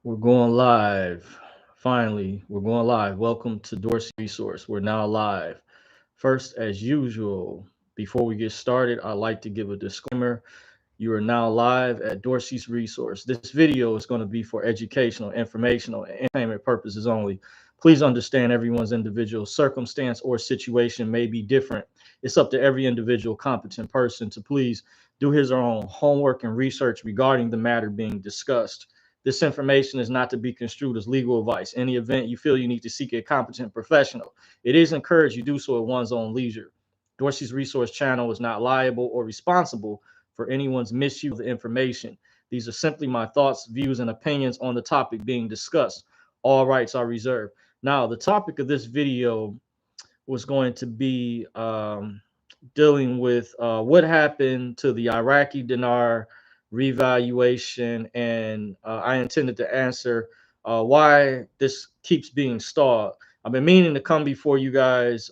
We're going live. Finally, we're going live. Welcome to Dorsey Resource. We're now live. First, as usual, before we get started, I'd like to give a disclaimer. You are now live at Dorsey's Resource. This video is going to be for educational, informational, and entertainment purposes only. Please understand everyone's individual circumstance or situation may be different. It's up to every individual competent person to please do his or her own homework and research regarding the matter being discussed. This information is not to be construed as legal advice. In any event you feel you need to seek a competent professional, it is encouraged you do so at one's own leisure. Dorsey's Resource channel is not liable or responsible for anyone's misuse of the information. These are simply my thoughts, views, and opinions on the topic being discussed. All rights are reserved. Now, the topic of this video was going to be dealing with what happened to the Iraqi dinar revaluation, and I intended to answer why this keeps being stalled. I've been meaning to come before you guys.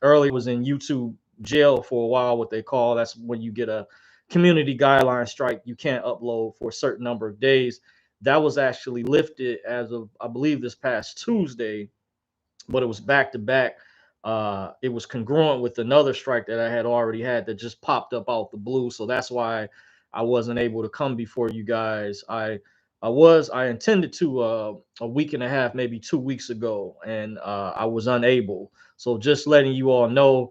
Earlier, was in YouTube jail for a while. What they call, that's when you get a community guideline strike. You can't upload for a certain number of days. That was actually lifted as of, I believe, this past Tuesday, but it was back to back. It was congruent with another strike that I had already had that just popped up out the blue. So that's why I wasn't able to come before you guys. I intended to a week and a half, maybe 2 weeks ago, and I was unable. So just letting you all know,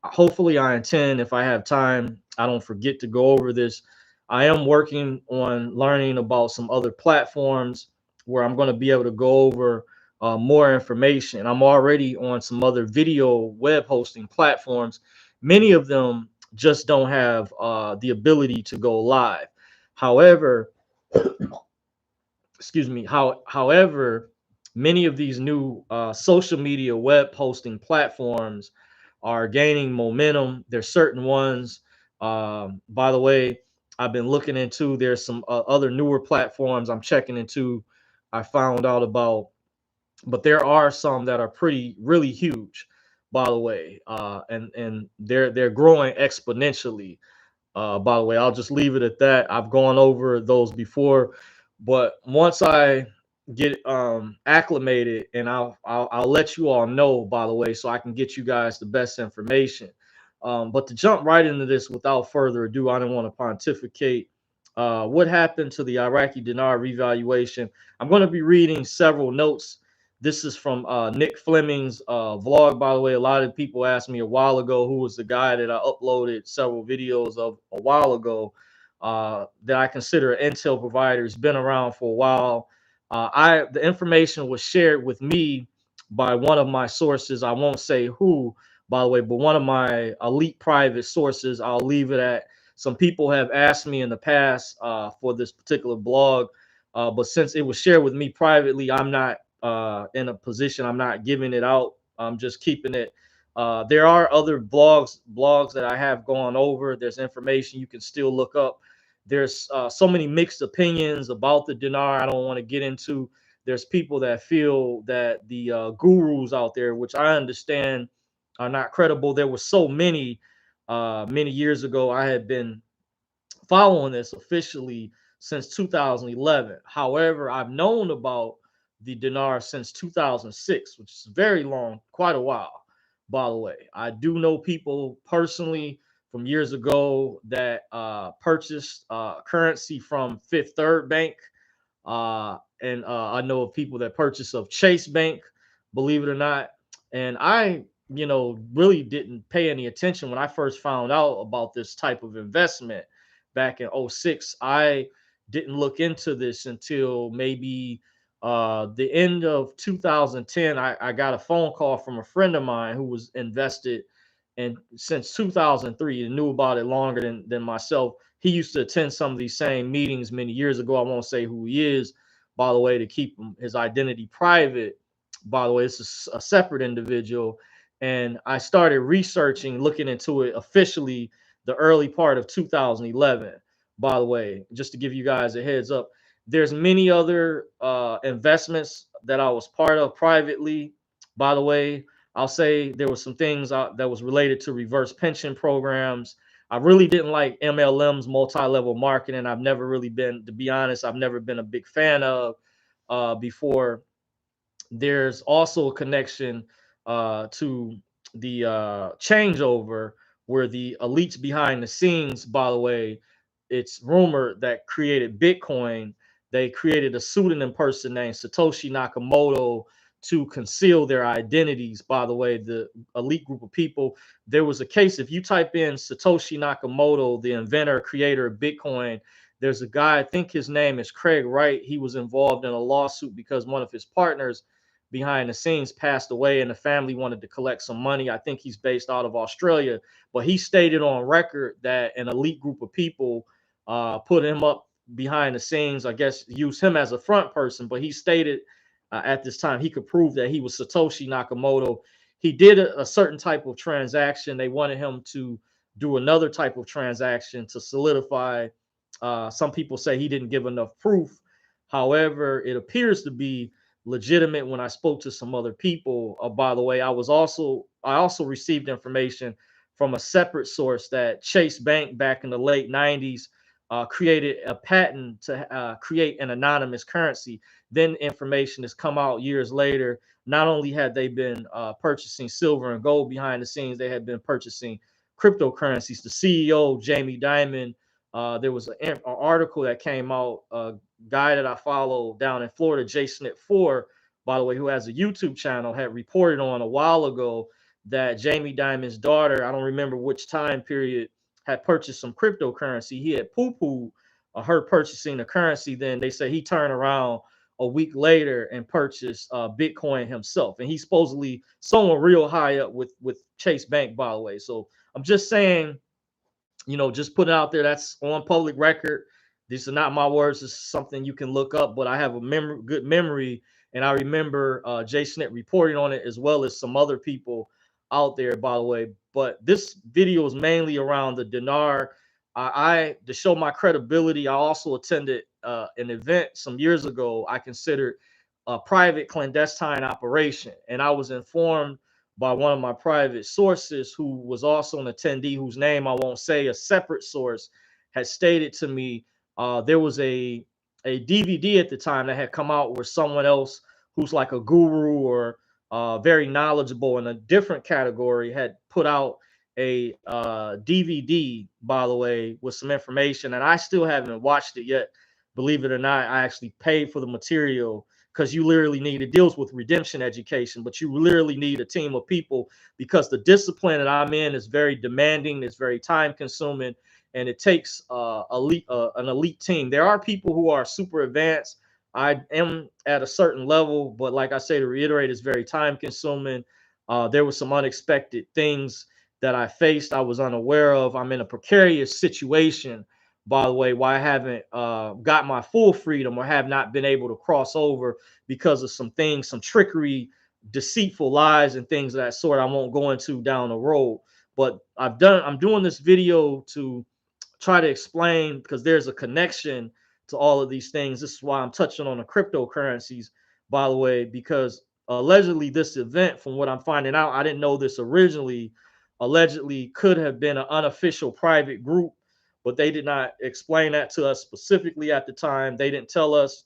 hopefully I intend, if I have time, I don't forget to go over this. I am working on learning about some other platforms where I'm going to be able to go over more information. I'm already on some other video web hosting platforms. Many of them just don't have the ability to go live. However, excuse me. However, many of these new social media web hosting platforms are gaining momentum. There's certain ones. By the way, I've been looking into. There's some other newer platforms I'm checking into. I found out about, but there are some that are pretty really huge, by the way, and they're growing exponentially. By the way, I'll just leave it at that. I've gone over those before, but once I get acclimated, and I'll let you all know, by the way, so I can get you guys the best information. But to jump right into this without further ado, I don't want to pontificate. What happened to the Iraqi dinar revaluation? I'm going to be reading several notes. This is from Nick Fleming's vlog, by the way. A lot of people asked me a while ago who was the guy that I uploaded several videos of a while ago, that I consider an intel provider. He's been around for a while. The information was shared with me by one of my sources. I won't say who, by the way, but one of my elite private sources. I'll leave it at. Some people have asked me in the past for this particular blog, but since it was shared with me privately, I'm not in a position. I'm not giving it out. I'm just keeping it. There are other blogs that I have gone over. There's information you can still look up. There's so many mixed opinions about the dinar. I don't want to get into. There's people that feel that the gurus out there, which I understand are not credible. There were so many years ago. I had been following this officially since 2011. However, I've known about the dinar since 2006, which is very long, quite a while, by the way. I do know people personally from years ago that purchased currency from Fifth Third Bank. And I know of people that purchase of Chase Bank, believe it or not. And I, really didn't pay any attention when I first found out about this type of investment back in '06. I didn't look into this until maybe the end of 2010. I got a phone call from a friend of mine who was invested and since 2003 and knew about it longer than myself. He used to attend some of these same meetings many years ago. I won't say who he is, by the way, to keep his identity private. By the way, this is a separate individual. And I started researching, looking into it officially the early part of 2011. By the way, just to give you guys a heads up, there's many other investments that I was part of privately. By the way, I'll say there was some things that was related to reverse pension programs. I really didn't like MLM's multi-level marketing. I've never really been, to be honest, I've never been a big fan of. before. There's also a connection to the changeover, where the elites behind the scenes, by the way, it's rumored that created Bitcoin. They created a pseudonym person named Satoshi Nakamoto to conceal their identities. By the way, the elite group of people, there was a case, if you type in Satoshi Nakamoto, the inventor, creator of Bitcoin, there's a guy, I think his name is Craig Wright. He was involved in a lawsuit because one of his partners behind the scenes passed away and the family wanted to collect some money. I think he's based out of Australia, but he stated on record that an elite group of people put him up behind the scenes, I guess use him as a front person, but he stated at this time he could prove that he was Satoshi Nakamoto. He did a certain type of transaction. They wanted him to do another type of transaction to solidify. Some people say he didn't give enough proof. However, it appears to be legitimate. When I spoke to some other people, by the way, I also received information from a separate source that Chase Bank back in the late 90s created a patent to create an anonymous currency. Then information has come out years later. Not only had they been purchasing silver and gold behind the scenes, they had been purchasing cryptocurrencies. The CEO, Jamie Dimon, there was an article that came out, a guy that I follow down in Florida, JSnip4, by the way, who has a YouTube channel, had reported on a while ago that Jamie Dimon's daughter, I don't remember which time period, had purchased some cryptocurrency. He had poo-pooed her purchasing the currency. Then they say he turned around a week later and purchased Bitcoin himself. And he's supposedly someone real high up with Chase Bank, by the way. So I'm just saying, just put it out there. That's on public record. These are not my words. This is something you can look up, but I have a good memory. And I remember Jay Snit reporting on it, as well as some other people out there, by the way. But this video is mainly around the Dinar. To show my credibility, I also attended an event some years ago I considered a private clandestine operation. And I was informed by one of my private sources, who was also an attendee, whose name I won't say, a separate source, had stated to me there was a DVD at the time that had come out where someone else who's like a guru or very knowledgeable in a different category had put out a DVD, by the way, with some information. And I still haven't watched it yet. Believe it or not, I actually paid for the material, because you literally need, it deals with redemption education, but you literally need a team of people, because the discipline that I'm in is very demanding, it's very time consuming, and it takes an elite team. There are people who are super advanced. I am at a certain level, but like I say, to reiterate, it's very time consuming. There were some unexpected things that I faced, I was unaware of. I'm in a precarious situation, by the way, why I haven't got my full freedom, or have not been able to cross over, because of some things, some trickery, deceitful lies, and things of that sort I won't go into down the road. But I'm doing this video to try to explain, because there's a connection to all of these things. This is why I'm touching on the cryptocurrencies, by the way, because allegedly this event, from what I'm finding out, I didn't know this originally, allegedly could have been an unofficial private group, but they did not explain that to us specifically at the time. They didn't tell us.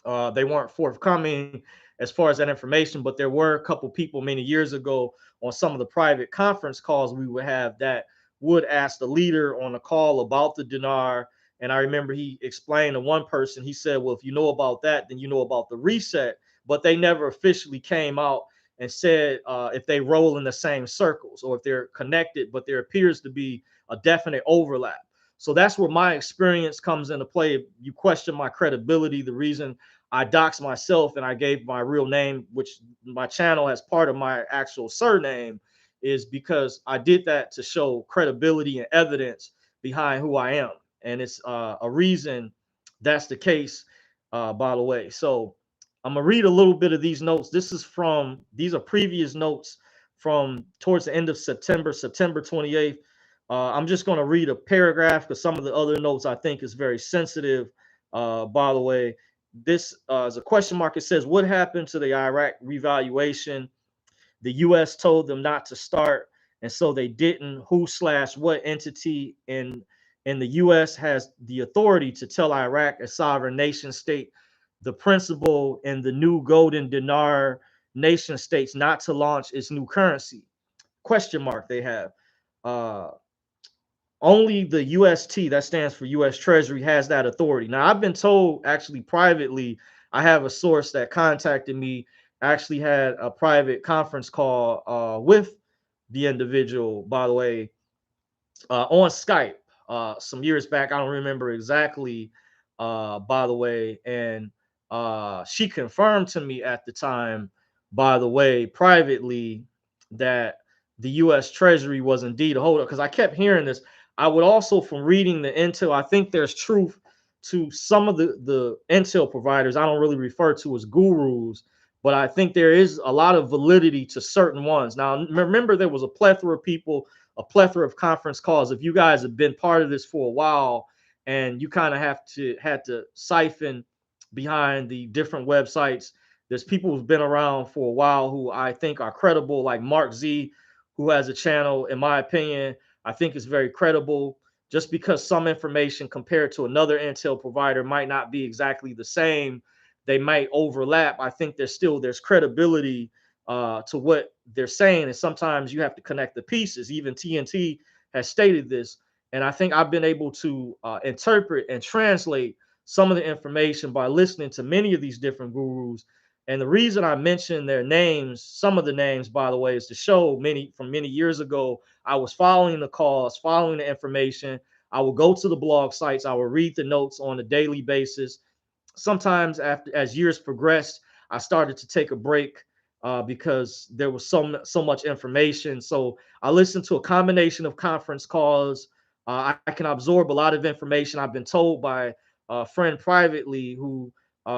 They weren't forthcoming as far as that information, but there were a couple people many years ago on some of the private conference calls we would have that would ask the leader on the call about the dinar. And I remember he explained to one person, he said, well, if you know about that, then you know about the reset. But they never officially came out and said if they roll in the same circles or if they're connected, but there appears to be a definite overlap. So that's where my experience comes into play. You question my credibility. The reason I doxed myself and I gave my real name, which my channel has part of my actual surname, is because I did that to show credibility and evidence behind who I am. And it's a reason that's the case, by the way. So I'm going to read a little bit of these notes. These are previous notes from towards the end of September 28th. I'm just going to read a paragraph, because some of the other notes I think is very sensitive, by the way. This is a question mark. It says, what happened to the Iraq revaluation? The U.S. told them not to start, and so they didn't. Who/what entity in the U.S. has the authority to tell Iraq, a sovereign nation state, the principal in the new golden dinar nation states not to launch its new currency? Question mark they have. Uh, Only the UST, that stands for US Treasury, has that authority. Now, I've been told actually privately, I have a source that contacted me, actually had a private conference call with the individual, by the way, on Skype some years back. I don't remember exactly, by the way. And she confirmed to me at the time, by the way, privately, that the U.S. Treasury was indeed a holder. Because I kept hearing this. I would also, from reading the intel, I think there's truth to some of the intel providers. I don't really refer to as gurus, but I think there is a lot of validity to certain ones. Now, remember, there was a plethora of people, a plethora of conference calls. If you guys have been part of this for a while, and you kind of had to siphon behind the different websites, there's people who've been around for a while who I think are credible, like Mark Z, who has a channel, in my opinion, I think is very credible. Just because some information compared to another intel provider might not be exactly the same, they might overlap. I think there's credibility to what they're saying, and sometimes you have to connect the pieces. Even TNT has stated this, and I think I've been able to interpret and translate some of the information by listening to many of these different gurus. And the reason I mention their names, some of the names, by the way, is to show many years ago, I was following the calls, following the information. I will go to the blog sites, I will read the notes on a daily basis. Sometimes, after as years progressed, I started to take a break because there was so much information. So I listened to a combination of conference calls. I can absorb a lot of information. I've been told by a friend privately who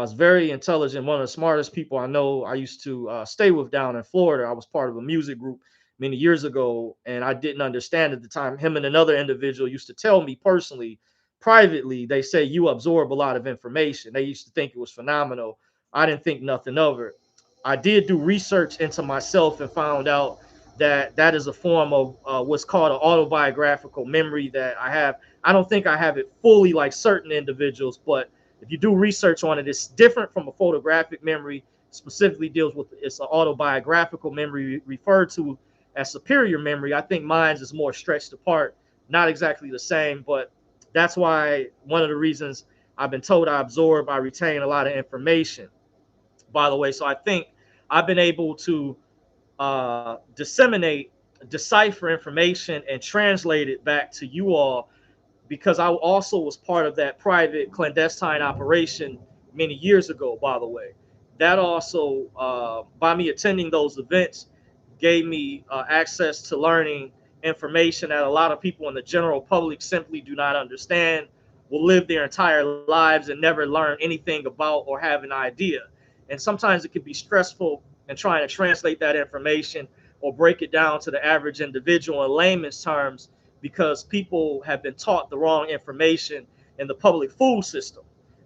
is very intelligent, one of the smartest people I know. I used to stay with down in Florida. I was part of a music group many years ago, and I didn't understand at the time. Him and another individual used to tell me personally, privately, they say you absorb a lot of information. They used to think it was phenomenal. I didn't think nothing of it. I did do research into myself and found out that that is a form of what's called an autobiographical memory that I have. I don't think I have it fully like certain individuals, but if you do research on it, it's different from a photographic memory. Specifically deals with, it's an autobiographical memory referred to as superior memory. I think mine's is more stretched apart, not exactly the same, but that's why one of the reasons I've been told I retain a lot of information, by the way. So I think I've been able to disseminate, decipher information, and translate it back to you all, because I also was part of that private clandestine operation many years ago, by the way. That also, by me attending those events, gave me access to learning information that a lot of people in the general public simply do not understand, will live their entire lives and never learn anything about or have an idea. And sometimes it can be stressful in trying to translate that information or break it down to the average individual in layman's terms, because people have been taught the wrong information in the public food system,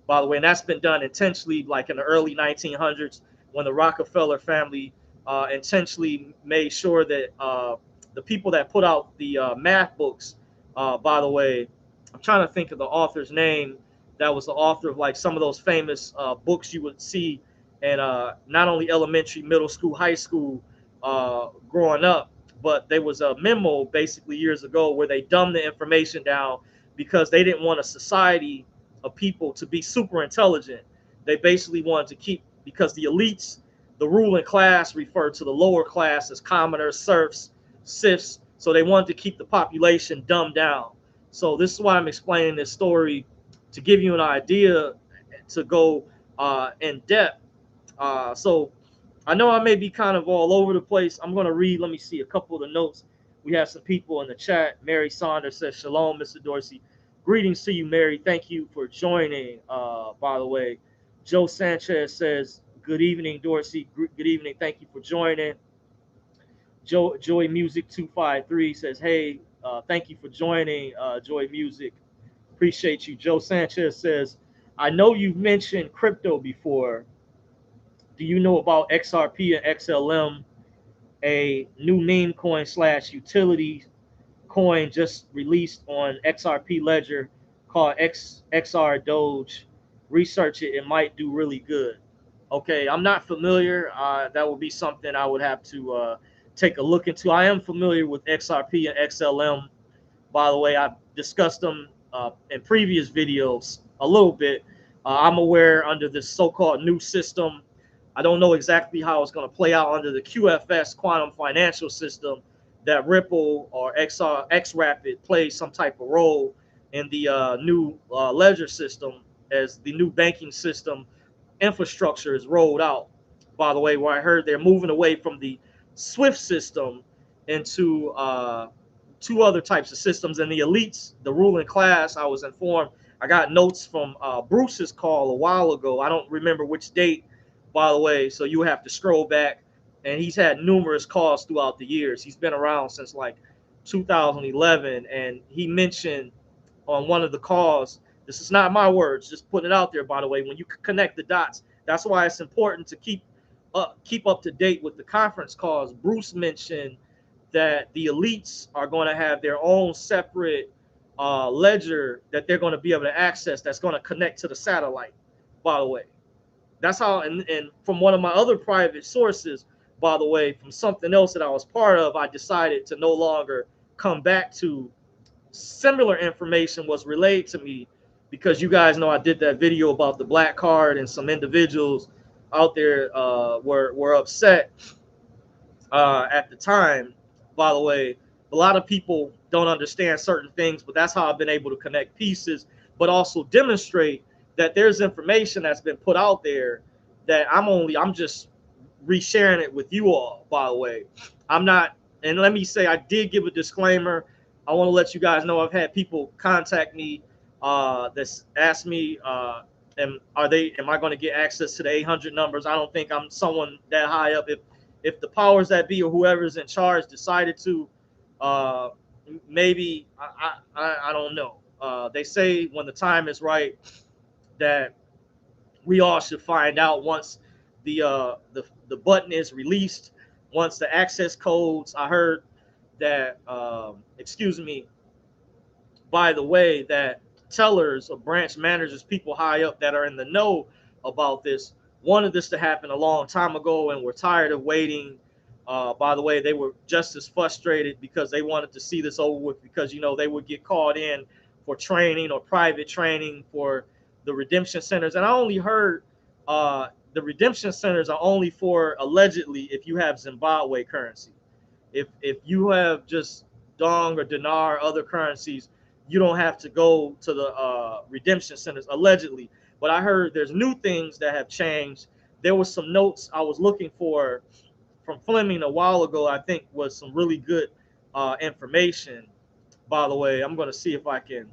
by the way. And that's been done intentionally, like in the early 1900s, when the Rockefeller family intentionally made sure that the people that put out the math books, by the way, I'm trying to think of the author's name, that was the author of like some of those famous books you would see in not only elementary, middle school, high school, growing up, but there was a memo basically years ago where they dumbed the information down because they didn't want a society of people to be super intelligent. They basically wanted to keep, because the elites, the ruling class, referred to the lower class as commoners, serfs, serfs. So they wanted to keep the population dumbed down. So this is why I'm explaining this story, to give you an idea, to go in depth. So I know I may be kind of all over the place. I'm going to read, let me see, a couple of the notes. We have some people in the chat. Mary Saunders says, Shalom, Mr. Dorsey. Greetings to you, Mary. Thank you for joining, by the way. Joe Sanchez says, good evening, Dorsey. Good evening. Thank you for joining. Joy Music 253 says, hey, thank you for joining, Joy Music. Appreciate you. Joe Sanchez says, I know you've mentioned crypto before. Do you know about XRP and XLM, a new meme coin slash utility coin just released on XRP Ledger called XR Doge research it. It might do really good. Okay, I'm not familiar. That would be something I would have to take a look into. I am familiar with XRP and XLM. By the way, I've discussed them in previous videos a little bit. I'm aware under this so-called new system. I don't know exactly how it's going to play out under the QFS quantum financial system that Ripple or XRapid plays some type of role in the new ledger system as the new banking system infrastructure is rolled out. By the way, where I heard they're moving away from the Swift system into two other types of systems. And the elites, the ruling class, I was informed. I got notes from Bruce's call a while ago. I don't remember which date, by the way. So you have to scroll back. And he's had numerous calls throughout the years. He's been around since like 2011. And he mentioned on one of the calls, this is not my words, just putting it out there, by the way, when you connect the dots. That's why it's important to keep up to date with the conference calls. Bruce mentioned that the elites are going to have their own separate ledger that they're going to be able to access that's going to connect to the satellite, by the way. That's how, and from one of my other private sources, by the way, from something else that I was part of, I decided to no longer come back to. Similar information was relayed to me because you guys know I did that video about the black card, and some individuals out there were upset at the time. By the way, a lot of people don't understand certain things, but that's how I've been able to connect pieces, but also demonstrate that there's information that's been put out there that I'm just resharing it with you all. By the way, I'm not, and let me say I did give a disclaimer. I want to let you guys know I've had people contact me that's asked me, am I going to get access to the 800 numbers? I don't think I'm someone that high up. If the powers that be or whoever's in charge decided to, maybe I don't know. They say when the time is right that we all should find out once the button is released, once the access codes. I heard that excuse me, by the way, that tellers or branch managers, people high up that are in the know about this, wanted this to happen a long time ago and were tired of waiting. By the way, they were just as frustrated because they wanted to see this over with, because they would get called in for training or private training for the redemption centers. And I only heard the redemption centers are only for allegedly if you have Zimbabwe currency. If you have just dong or dinar, other currencies, you don't have to go to the redemption centers allegedly. But I heard there's new things that have changed. There was some notes I was looking for from Fleming a while ago. I think was some really good information. By the way, I'm going to see if I can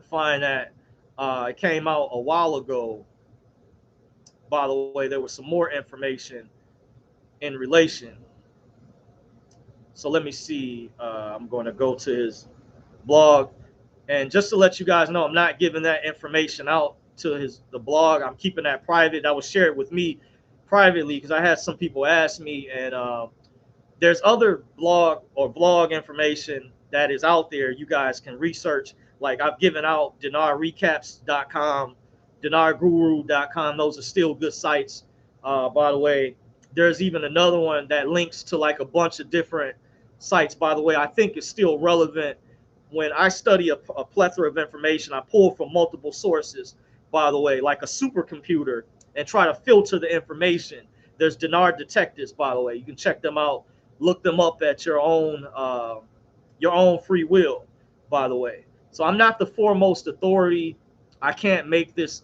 find that. It came out a while ago. By the way, there was some more information in relation. So let me see. I'm going to go to his blog, and just to let you guys know, I'm not giving that information out to the blog. I'm keeping that private. That was shared with me privately because I had some people ask me, and there's other blog or vlog information that is out there you guys can research. Like I've given out dinarrecaps.com, dinarguru.com. Those are still good sites. By the way, there's even another one that links to like a bunch of different sites. By the way, I think it's still relevant. When I study a plethora of information, I pull from multiple sources, by the way, like a supercomputer, and try to filter the information. There's Dinar detectives, by the way. You can check them out, look them up at your own free will, by the way. So I'm not the foremost authority. I can't make this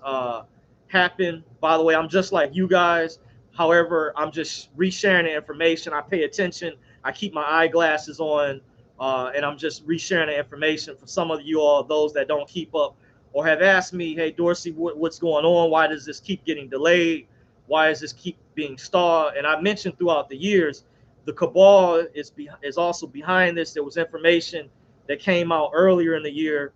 happen. By the way, I'm just like you guys. However, I'm just resharing the information. I pay attention. I keep my eyeglasses on, and I'm just resharing the information for some of you all, those that don't keep up or have asked me, hey, Dorsey, what's going on? Why does this keep getting delayed? Why does this keep being stalled? And I mentioned throughout the years, the Cabal is also behind this. There was information that came out earlier in the year,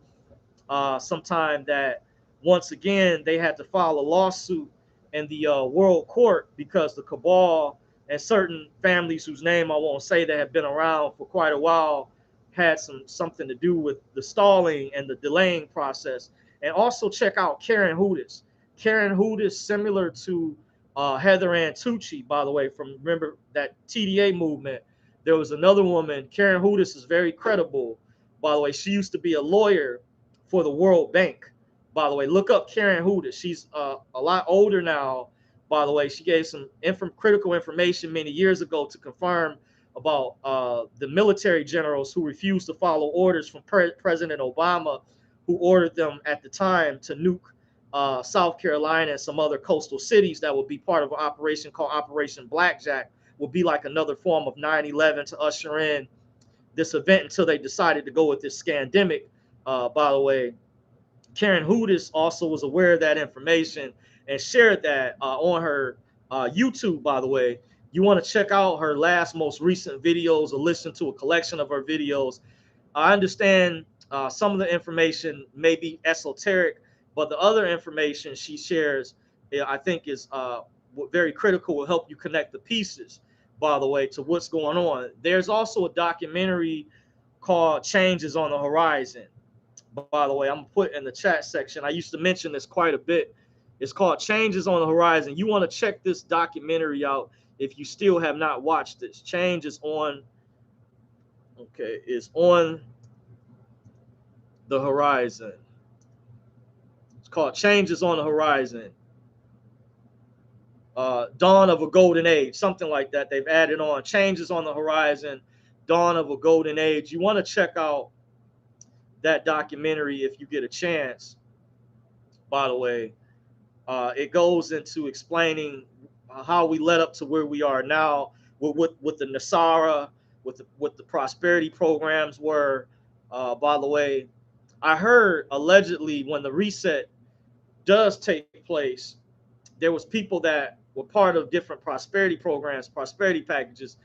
sometime, that once again they had to file a lawsuit in the world court because the Cabal and certain families whose name I won't say that have been around for quite a while had something to do with the stalling and the delaying process. And also check out Karen Hudis. Karen Hudis, similar to Heather Ann Tucci, by the way, from remember that TDA movement. There was another woman, Karen Hudis is very credible, by the way. She used to be a lawyer for the World Bank. By the way, look up Karen Hudis. She's a lot older now. By the way, she gave some critical information many years ago to confirm about the military generals who refused to follow orders from President Obama, who ordered them at the time to nuke South Carolina and some other coastal cities that would be part of an operation called Operation Blackjack, would be like another form of 9/11 to usher in this event until they decided to go with this scandemic. By the way, Karen Hudis also was aware of that information and shared that on her YouTube, by the way. You want to check out her most recent videos or listen to a collection of her videos. I understand some of the information may be esoteric, but the other information she shares, I think, is very critical, will help you connect the pieces, by the way, to what's going on. There's also a documentary called Changes on the Horizon. By the way, I'm gonna put in the chat section. I used to mention this quite a bit. It's called Changes on the Horizon. You want to check this documentary out if you still have not watched this. Change is on, okay, is on the horizon. It's called Changes on the Horizon. Dawn of a Golden Age, something like that. They've added on Changes on the Horizon, Dawn of a Golden Age. You want to check out that documentary if you get a chance. By the way, it goes into explaining how we led up to where we are now with the Nasara, with the prosperity programs were. By the way, I heard allegedly when the reset does take place, there was people that were part of different prosperity programs, prosperity packages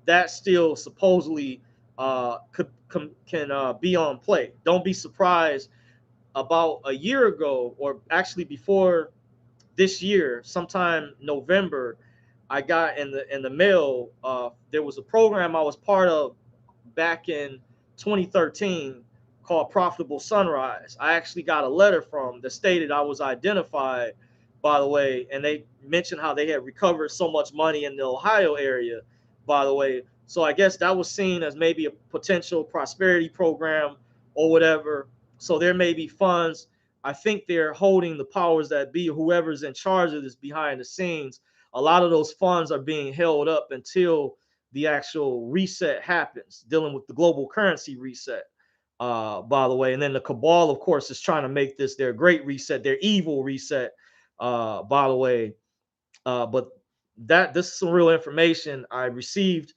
that still supposedly can be on play. Don't be surprised. About a year ago, or actually before this year, sometime November, I got in the mail. There was a program I was part of back in 2013 called Profitable Sunrise. I actually got a letter from that stated I was identified, by the way, and they mentioned how they had recovered so much money in the Ohio area, by the way. So I guess that was seen as maybe a potential prosperity program or whatever. So there may be funds. I think they're holding the powers that be, whoever's in charge of this behind the scenes. A lot of those funds are being held up until the actual reset happens, dealing with the global currency reset, by the way. And then the Cabal, of course, is trying to make this their great reset, their evil reset, by the way. But this is some real information I received.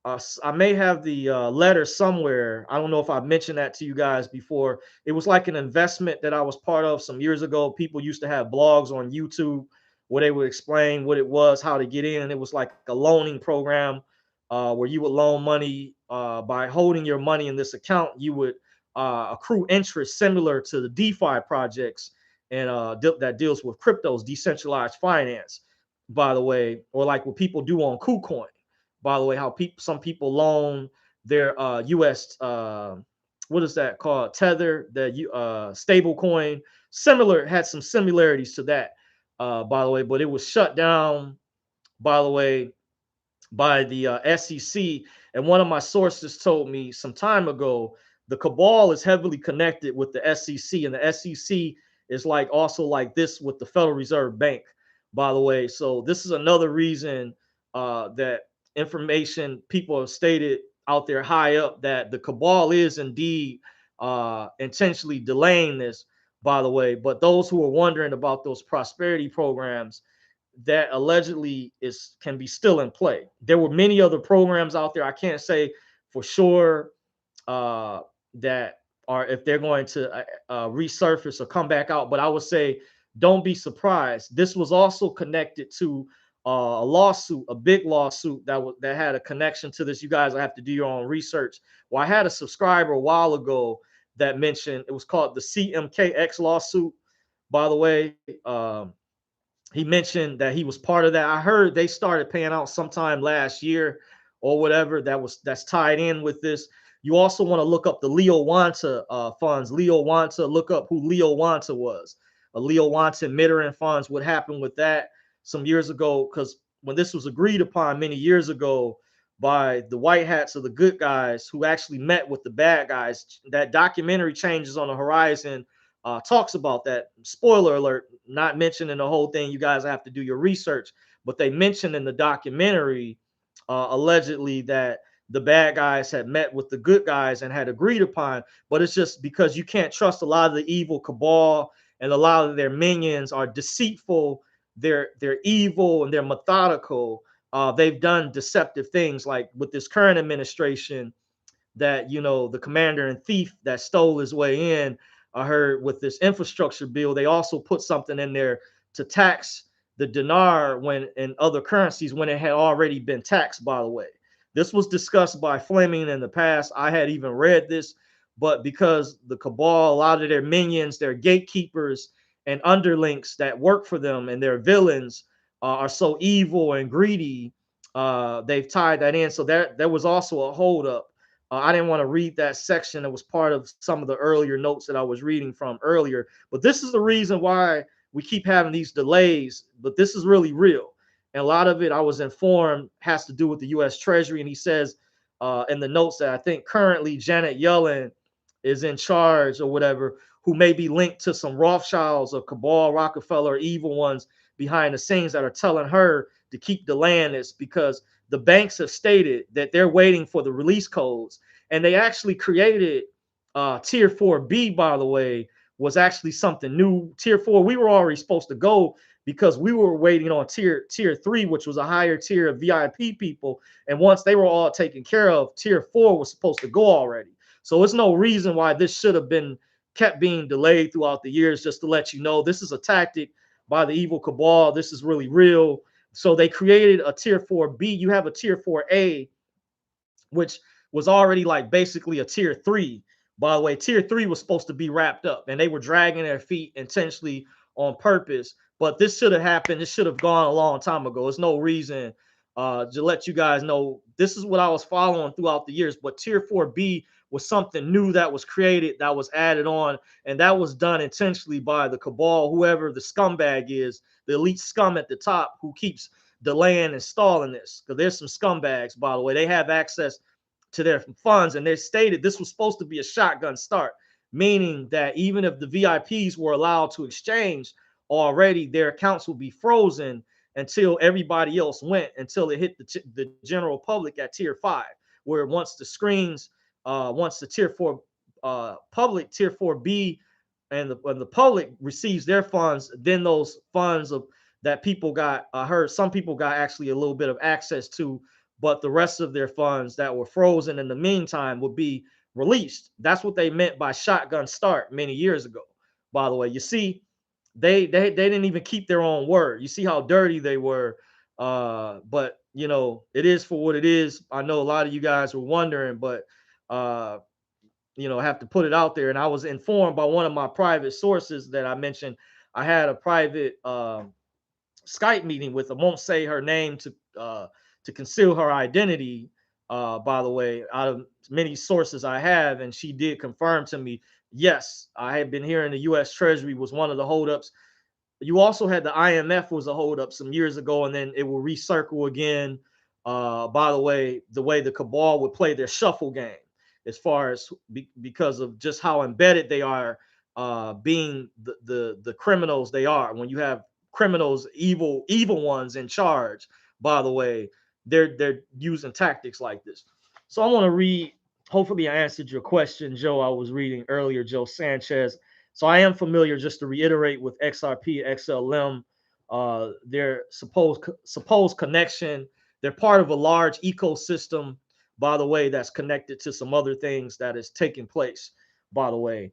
I may have the letter somewhere. I don't know if I've mentioned that to you guys before. It was like an investment that I was part of some years ago. People used to have blogs on YouTube where they would explain what it was, how to get in. It was like a loaning program where you would loan money by holding your money in this account. You would accrue interest similar to the DeFi projects and that deals with cryptos, decentralized finance, by the way, or like what people do on KuCoin. By the way, how some people loan their US what is that called, Tether, the stable coin, similar, had some similarities to that, by the way, but it was shut down, by the way, by the SEC. And one of my sources told me some time ago the Cabal is heavily connected with the SEC, and the SEC is like also like this with the Federal Reserve Bank, by the way. So this is another reason that information people have stated out there high up that the Cabal is indeed intentionally delaying this, by the way. But those who are wondering about those prosperity programs, that allegedly can be still in play. There were many other programs out there. I can't say for sure that are, if they're going to resurface or come back out, but I would say don't be surprised. This was also connected to a lawsuit, a big lawsuit that had a connection to this. You guys have to do your own research. Well, I had a subscriber a while ago that mentioned it was called the CMKX lawsuit, by the way. He mentioned that he was part of that. I heard they started paying out sometime last year or whatever. That's tied in with this. You also want to look up the Leo Wanta funds. Leo Wanta, look up who Leo Wanta was. A Leo Wanta Mittering funds. What happened with that some years ago? Because when this was agreed upon many years ago by the white hats of the good guys who actually met with the bad guys, that documentary Changes on the Horizon talks about that. Spoiler alert, not mentioning the whole thing. You guys have to do your research. But they mentioned in the documentary allegedly that the bad guys had met with the good guys and had agreed upon. But it's just because you can't trust a lot of the evil cabal, and a lot of their minions are deceitful. They're evil and they're methodical. They've done deceptive things, like with this current administration, that, you know, the commander and thief that stole his way in. I heard with this infrastructure bill, they also put something in there to tax the dinar when in other currencies when it had already been taxed, by the way. This was discussed by Fleming in the past. I had even read this, but because the cabal, a lot of their minions, their gatekeepers and underlings that work for them and their villains are so evil and greedy, they've tied that in. So there was also a holdup. I didn't want to read that section. It was part of some of the earlier notes that I was reading from earlier. But this is the reason why we keep having these delays. But this is really real. And a lot of it, I was informed, has to do with the U.S. Treasury. And he says in the notes that I think currently Janet Yellen is in charge or whatever, who may be linked to some Rothschilds or Cabal, Rockefeller, evil ones behind the scenes that are telling her to keep delaying this, because the banks have stated that they're waiting for the release codes. And they actually created tier 4B, by the way, was actually something new. Tier 4, we were already supposed to go because we were waiting on tier 3, which was a higher tier of VIP people. And once they were all taken care of, tier 4 was supposed to go already. So it's no reason why this should have been kept being delayed throughout the years. Just to let you know, this is a tactic by the evil cabal. This is really real. So they created a tier 4B. You have a tier 4A, which was already like basically a tier 3. By the way, tier 3 was supposed to be wrapped up, and they were dragging their feet intentionally on purpose. But this should have happened. This should have gone a long time ago. There's no reason to let you guys know. This is what I was following throughout the years. But tier 4B was something new that was created, that was added on, and that was done intentionally by the cabal, whoever the scumbag is, the elite scum at the top who keeps delaying and stalling this. Because there's some scumbags, by the way. They have access to their funds, and they stated this was supposed to be a shotgun start, meaning that even if the VIPs were allowed to exchange already, their accounts would be frozen until everybody else went, until it hit the general public at tier 5, where once the screens, once the tier 4 public, tier 4B, and when the public receives their funds, then those funds of that people got, I heard some people got actually a little bit of access to, but the rest of their funds that were frozen in the meantime would be released. That's what they meant by shotgun start many years ago. By the way, you see, they didn't even keep their own word. You see how dirty they were. But you know, it is for what it is. I know a lot of you guys were wondering, but you know, have to put it out there. And I was informed by one of my private sources that I mentioned. I had a private Skype meeting with. I won't say her name to conceal her identity. By the way, out of many sources I have, and she did confirm to me, yes, I had been hearing the U.S. Treasury was one of the holdups. You also had the IMF was a holdup some years ago, and then it will recircle again. By the way the cabal would play their shuffle game, as far as because of just how embedded they are, being the criminals they are. When you have criminals, evil ones in charge, by the way, they're using tactics like this. So I want to read. Hopefully, I answered your question, Joe. I was reading earlier, Joe Sanchez. So I am familiar, just to reiterate, with XRP, XLM, their supposed connection. They're part of a large ecosystem, by the way, that's connected to some other things that is taking place, by the way.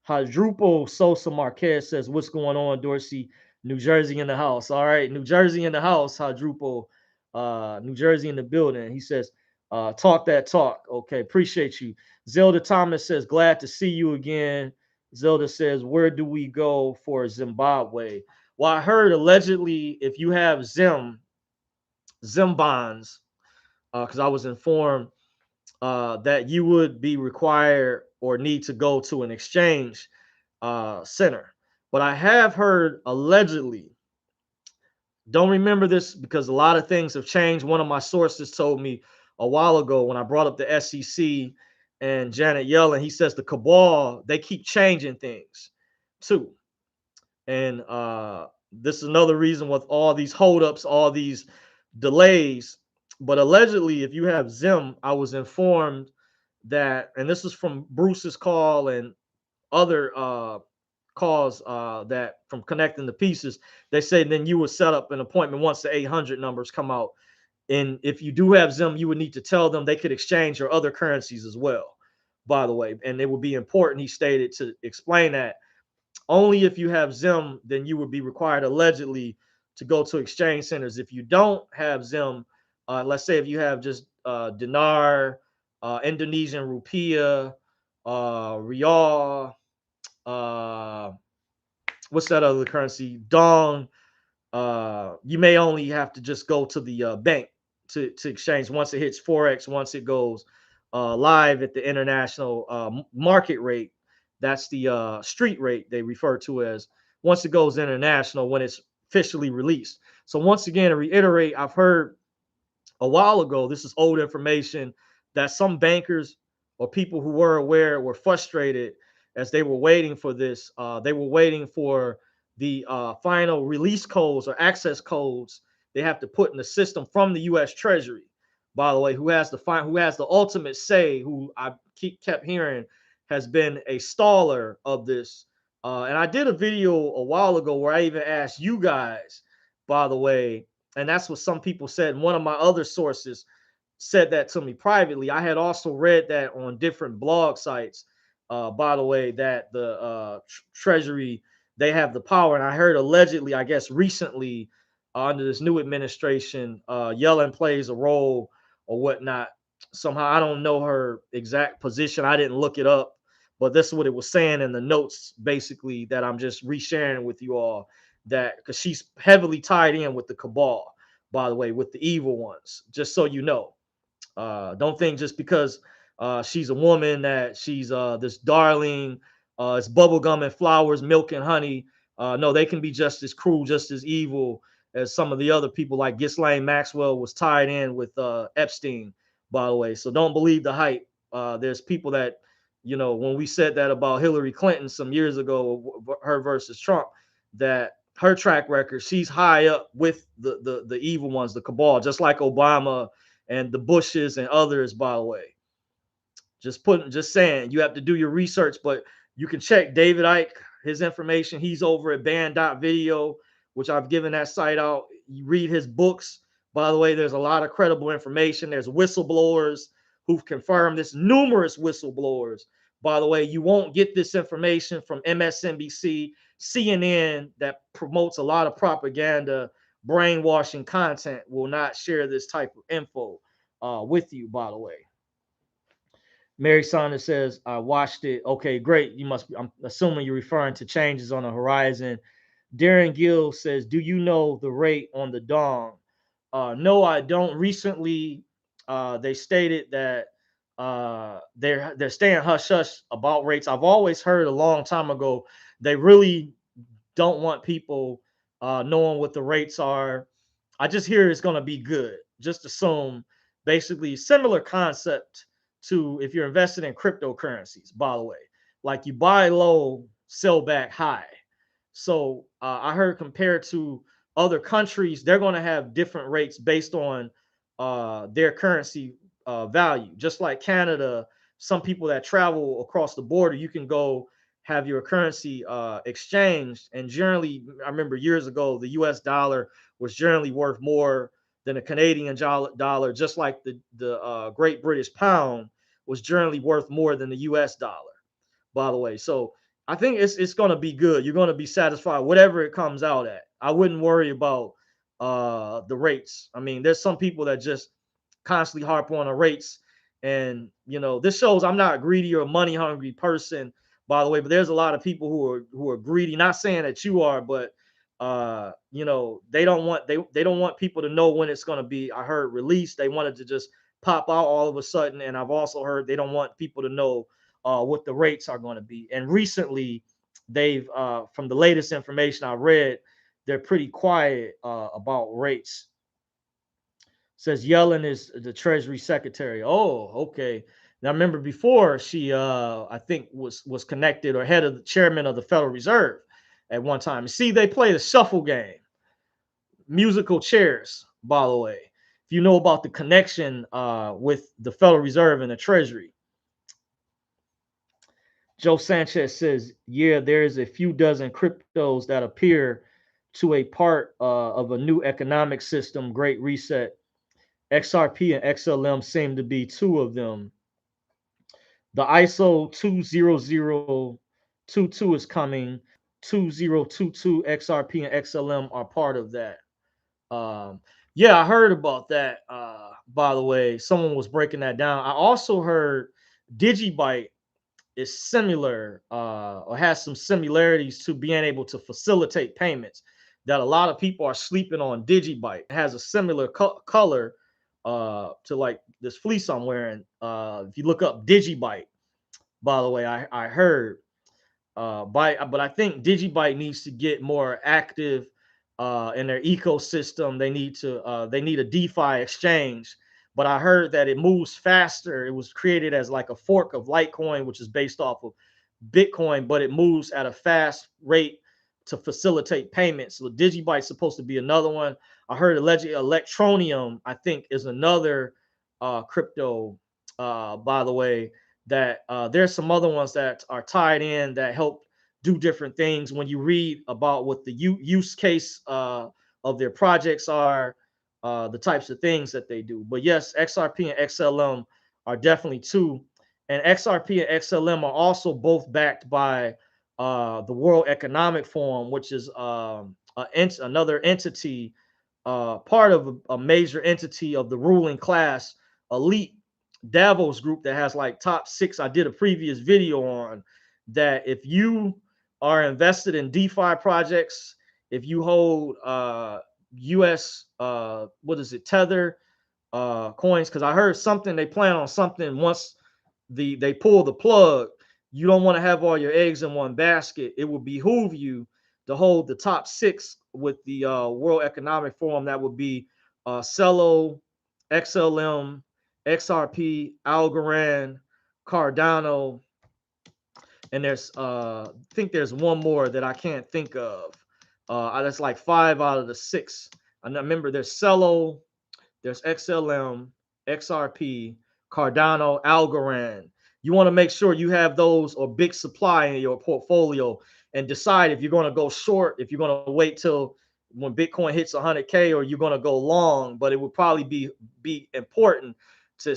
Hadrupo Sosa Marquez says, "What's going on, Dorsey? New Jersey in the house." All right, New Jersey in the house. Hadrupo, New Jersey in the building. He says, "Talk that talk." Okay, appreciate you. Zelda Thomas says, "Glad to see you again." Zelda says, "Where do we go for Zimbabwe?" Well, I heard allegedly if you have Zim bonds, because I was informed that you would be required or need to go to an exchange center. But I have heard allegedly, don't remember this because a lot of things have changed. One of my sources told me a while ago when I brought up the SEC and Janet Yellen, he says the cabal, they keep changing things too. And this is another reason with all these holdups, all these delays. But allegedly, if you have Zim, I was informed that, and this is from Bruce's call and other calls that from connecting the pieces, they say then you would set up an appointment once the 800 numbers come out. And if you do have Zim, you would need to tell them they could exchange your other currencies as well, by the way. And it would be important, he stated, to explain that only if you have Zim, then you would be required allegedly to go to exchange centers. If you don't have Zim, let's say if you have just Dinar, Indonesian Rupiah, Rial, uh, what's that other currency? Dong. You may only have to just go to the bank to exchange once it hits Forex, once it goes live at the international market rate. That's the street rate they refer to as once it goes international when it's officially released. So once again, to reiterate, I've heard a while ago, this is old information, that some bankers or people who were aware were frustrated as they were waiting for this. They were waiting for the final release codes or access codes they have to put in the system from the U.S. Treasury. By the way, who has the ultimate say, who I kept hearing has been a staller of this. And I did a video a while ago where I even asked you guys, by the way, and that's what some people said. And one of my other sources said that to me privately. I had also read that on different blog sites, by the way, that the Treasury, they have the power. And I heard allegedly, I guess recently, under this new administration, Yellen plays a role or whatnot. Somehow, I don't know her exact position. I didn't look it up, but this is what it was saying in the notes, basically, that I'm just resharing with you all, that because she's heavily tied in with the cabal, by the way, with the evil ones, just so you know. Don't think just because she's a woman that she's this darling, it's bubblegum and flowers, milk and honey. No, they can be just as cruel, just as evil as some of the other people, like Ghislaine Maxwell was tied in with Epstein, by the way. So don't believe the hype. There's people that, when we said that about Hillary Clinton some years ago, her versus Trump, that her track record, she's high up with the evil ones, the cabal, just like Obama and the Bushes and others, by the way. Just saying, you have to do your research, but you can check David Icke, his information. He's over at band.video, which I've given that site out. You read his books. By the way, there's a lot of credible information. There's whistleblowers who've confirmed this, numerous whistleblowers. By the way, you won't get this information from MSNBC, CNN, that promotes a lot of propaganda, brainwashing content, will not share this type of info with you, by the way. Mary Saunders says, I watched it. Okay, great. I'm assuming you're referring to changes on the horizon. Darren Gill says, do you know the rate on the Dong? No, I don't. Recently, they stated that they're staying hush hush about rates. I've always heard a long time ago they really don't want people knowing what the rates are. I just hear it's going to be good. Just assume, basically similar concept to if you're invested in cryptocurrencies, by the way, like you buy low, sell back high. So I heard compared to other countries, they're going to have different rates based on their currency value. Just like Canada, some people that travel across the border, you can go have your currency exchanged. And generally, I remember years ago, the US dollar was generally worth more than a Canadian dollar, just like the Great British pound was generally worth more than the US dollar, by the way. So I think it's going to be good. You're going to be satisfied, whatever it comes out at. I wouldn't worry about the rates. I mean, there's some people that just constantly harp on the rates. And, this shows I'm not a greedy or money hungry person, by the way, but there's a lot of people who are greedy. Not saying that you are, but they don't want people to know when it's going to be, I heard, released. They wanted to just pop out all of a sudden. And I've also heard they don't want people to know what the rates are going to be. And recently, they've from the latest information I read, they're pretty quiet about rates. Says Yellen is the Treasury Secretary. Oh, okay. Now remember before she I think was connected or head of the chairman of the Federal Reserve at one time. See, they play the shuffle game, musical chairs, by the way. If you know about the connection with the Federal Reserve and the Treasury. Joe Sanchez says, yeah, there's a few dozen cryptos that appear to a part of a new economic system, Great Reset. XRP and XLM seem to be two of them. The ISO 20022 is coming. 2022 XRP and XLM are part of that. Yeah, I heard about that. By the way, someone was breaking that down. I also heard Digibyte is similar or has some similarities to being able to facilitate payments. That a lot of people are sleeping on Digibyte. It has a similar color to like this fleece I'm wearing. If you look up Digibyte, by the way, I heard but I think Digibyte needs to get more active in their ecosystem. They need a DeFi exchange. But I heard that it moves faster. It was created as like a fork of Litecoin, which is based off of Bitcoin, but it moves at a fast rate to facilitate payments. So Digibyte's supposed to be another one. I heard allegedly Electronium, I think, is another crypto, by the way, that there's some other ones that are tied in that help do different things. When you read about what the use case of their projects are, the types of things that they do. But yes, XRP and XLM are definitely two. And XRP and XLM are also both backed by the World Economic Forum, which is another entity, part of a major entity of the ruling class elite Davos group that has like top 6. I did a previous video on that. If you are invested in DeFi projects, if you hold US what is it, Tether coins, because I heard something they plan on something once they pull the plug. You don't want to have all your eggs in one basket. It would behoove you to hold the top 6 with the World Economic Forum. That would be Celo, XLM, XRP, Algorand, Cardano, and there's I think there's one more that I can't think of. That's like 5 out of the 6. And I remember there's Celo, there's XLM, XRP, Cardano, Algorand. You want to make sure you have those or big supply in your portfolio and decide if you're going to go short, if you're going to wait till when Bitcoin hits 100K, or you're going to go long. But it would probably be important to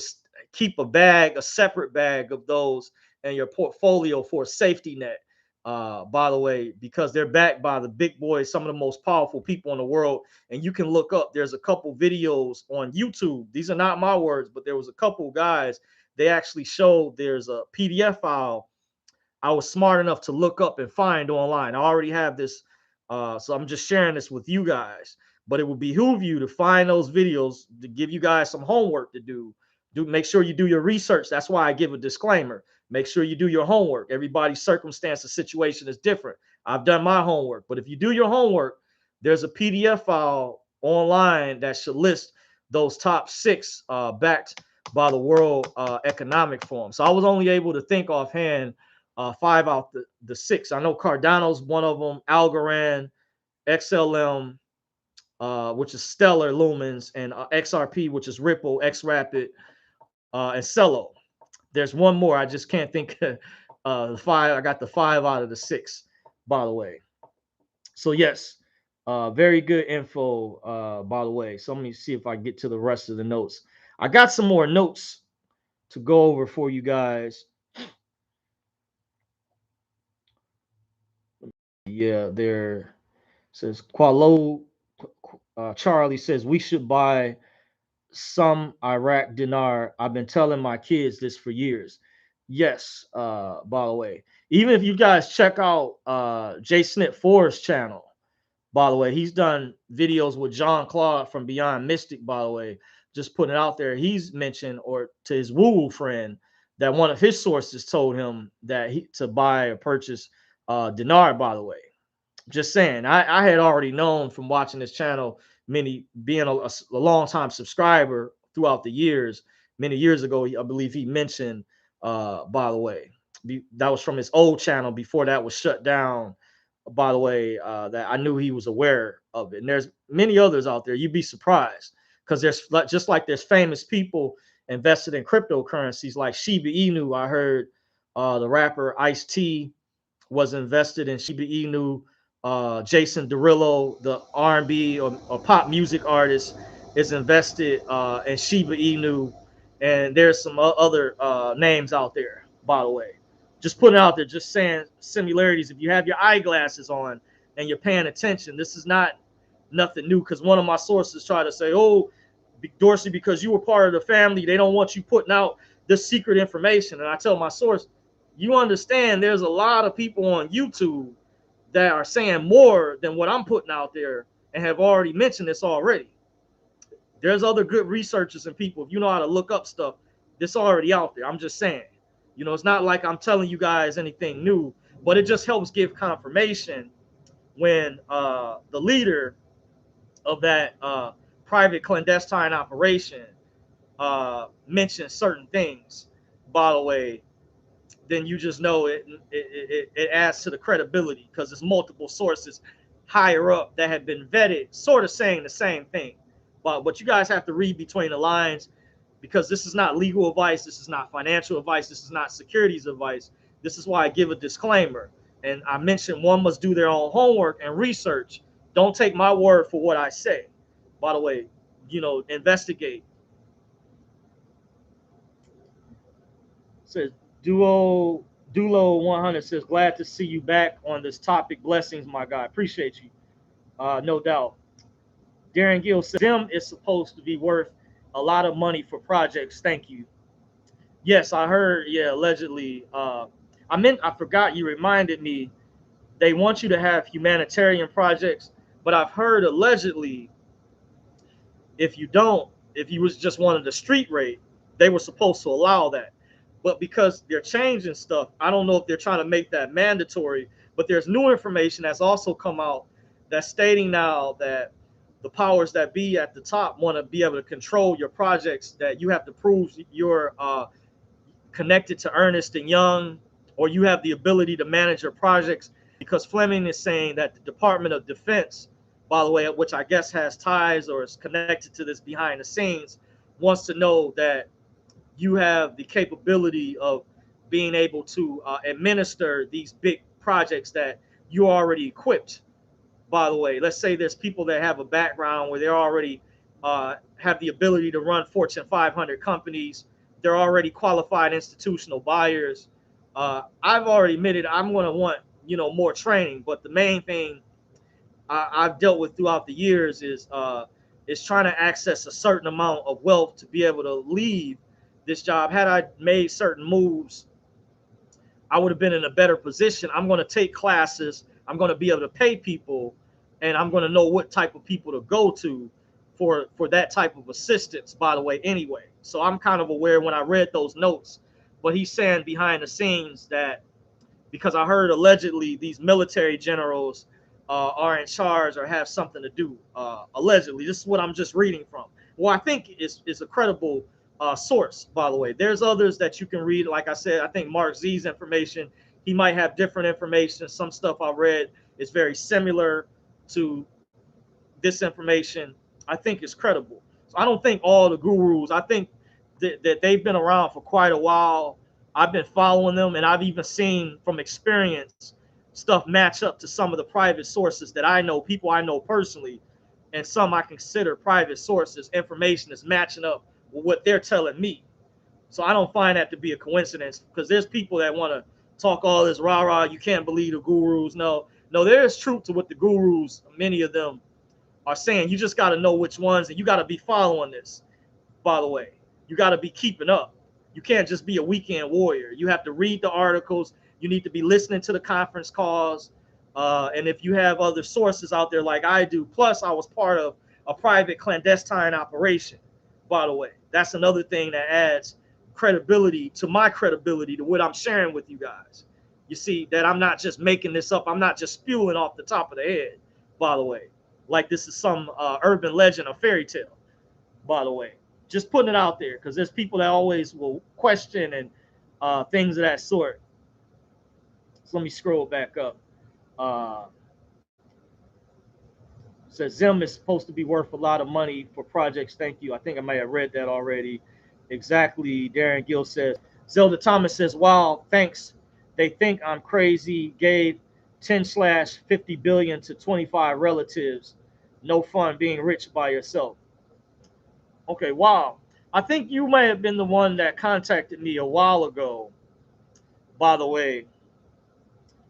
keep a separate bag of those in your portfolio for a safety net. By the way, because they're backed by the big boys, some of the most powerful people in the world. And you can look up, there's a couple videos on YouTube. These are not my words, but there was a couple guys, they actually showed there's a PDF file I was smart enough to look up and find online. I already have this, so I'm just sharing this with you guys. But it would behoove you to find those videos to give you guys some homework to do. Make sure you do your research. That's why I give a disclaimer. Make sure you do your homework. Everybody's circumstance and situation is different. I've done my homework, but if you do your homework, there's a PDF file online that should list those top 6 backed by the World Economic Forum. So I was only able to think offhand 5 out the 6. I know Cardano's one of them, Algorand, XLM, which is Stellar Lumens, and XRP, which is Ripple, XRapid, and Celo. There's one more. I just can't think the 5. I got the 5 out of the 6, by the way. So yes, very good info, by the way. So let me see if I get to the rest of the notes. I got some more notes to go over for you guys. Yeah, there says Qualo Charlie says we should buy some Iraq dinar. I've been telling my kids this for years. Yes, by the way. Even if you guys check out Jay Snit 4's channel, by the way, he's done videos with Jean Claude from Beyond Mystic, by the way. just putting it out there. He's mentioned, or to his woo friend, that one of his sources told him that he to buy or purchase Dinar. By the way, just saying, I had already known from watching this channel, many being a long time subscriber throughout the years. Many years ago, I believe he mentioned, by the way, that was from his old channel before that was shut down. By the way, that I knew he was aware of it. And there's many others out there. You'd be surprised, because there's just like there's famous people invested in cryptocurrencies like Shiba Inu. I heard the rapper Ice-T was invested in Shiba Inu. Jason Derulo, the R&B or pop music artist, is invested in Shiba Inu, and there's some other names out there. By the way, just putting it out there, just saying similarities. If you have your eyeglasses on and you're paying attention, this is not nothing new. Because one of my sources tried to say, "Oh, Dorsey, because you were part of the family, they don't want you putting out this secret information." And I tell my source, you understand there's a lot of people on YouTube that are saying more than what I'm putting out there and have already mentioned this already. There's other good researchers and people, if you know how to look up stuff, this already out there. I'm just saying, it's not like I'm telling you guys anything new, but it just helps give confirmation when the leader of that private clandestine operation mentions certain things, by the way. Then you just know it adds to the credibility, because there's multiple sources higher up that have been vetted, sort of saying the same thing. But you guys have to read between the lines, because this is not legal advice, this is not financial advice, this is not securities advice. This is why I give a disclaimer. And I mentioned one must do their own homework and research. Don't take my word for what I say. By the way, investigate. Says Dulo 100 says, glad to see you back on this topic. Blessings, my guy. Appreciate you. No doubt. Darren Gill says, Zim is supposed to be worth a lot of money for projects. Thank you. Yes, I heard. Yeah, allegedly. I forgot, you reminded me. They want you to have humanitarian projects, but I've heard allegedly, if you was just wanted the street rate, they were supposed to allow that. But because they're changing stuff, I don't know if they're trying to make that mandatory. But there's new information that's also come out that's stating now that the powers that be at the top want to be able to control your projects, that you have to prove you're connected to Ernest and Young, or you have the ability to manage your projects. Because Fleming is saying that the Department of Defense, by the way, which I guess has ties or is connected to this behind the scenes, wants to know that you have the capability of being able to administer these big projects that you're already equipped. By the way, let's say there's people that have a background where they're already have the ability to run Fortune 500 companies. They're already qualified institutional buyers. I've already admitted I'm going to want more training, but the main thing I've dealt with throughout the years is trying to access a certain amount of wealth to be able to leave this job. Had I made certain moves, I would have been in a better position. I'm going to take classes. I'm going to be able to pay people, and I'm going to know what type of people to go to for that type of assistance, by the way, anyway. So I'm kind of aware when I read those notes. But he's saying behind the scenes that, because I heard allegedly these military generals are in charge or have something to do. Allegedly, this is what I'm just reading from. Well, I think is a credible source, by the way. There's others that you can read. Like I said, I think Mark Z's information, he might have different information. Some stuff I read is very similar to this information. I think is credible. So I don't think all the gurus, I think that they've been around for quite a while. I've been following them, and I've even seen from experience stuff match up to some of the private sources that I know, people I know personally, and some I consider private sources. Information is matching up with what they're telling me. So I don't find that to be a coincidence, because there's people that want to talk all this rah-rah, you can't believe the gurus. No, there's truth to what the gurus, many of them, are saying. You just got to know which ones, and you got to be following this, by the way. You got to be keeping up. You can't just be a weekend warrior. You have to read the articles. You need to be listening to the conference calls. And if you have other sources out there like I do, plus I was part of a private clandestine operation. by the way. That's another thing that adds credibility to my credibility to what I'm sharing with you guys. You see that I'm not just making this up. I'm not just spewing off the top of the head, by the way, like this is some urban legend or fairy tale, by the way. Just putting it out there because there's people that always will question and things of that sort. So let me scroll back up. Uh, Says Zim is supposed to be worth a lot of money for projects. Thank you. I think I may have read that already. Exactly. Darren Gill says. Zelda Thomas says, wow, thanks. They think I'm crazy. Gave 10/50 billion to 25 relatives. No fun being rich by yourself. Okay, wow. I think you may have been the one that contacted me a while ago. By the way,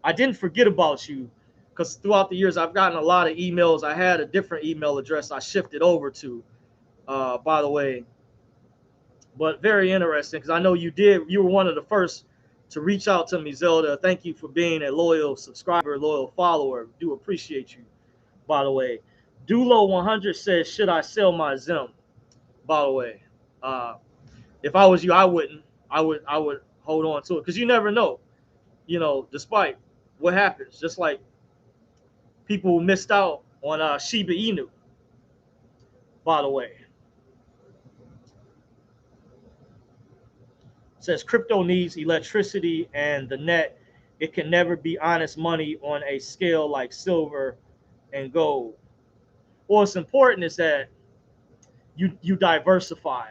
I didn't forget about you because throughout the years I've gotten a lot of emails. I had a different email address I shifted over to, by the way. But very interesting because I know you were one of the first to reach out to me, Zelda. Thank you for being a loyal subscriber, loyal follower. Do appreciate you, by the way. Dulo100 says, should I sell my Zim? By the way, uh, if I was you, I wouldn't. I would hold on to it because you never know. Despite what happens, just like people who missed out on Shiba Inu, by the way. It says crypto needs electricity and the net. It can never be honest money on a scale like silver and gold. What's important is that you diversify.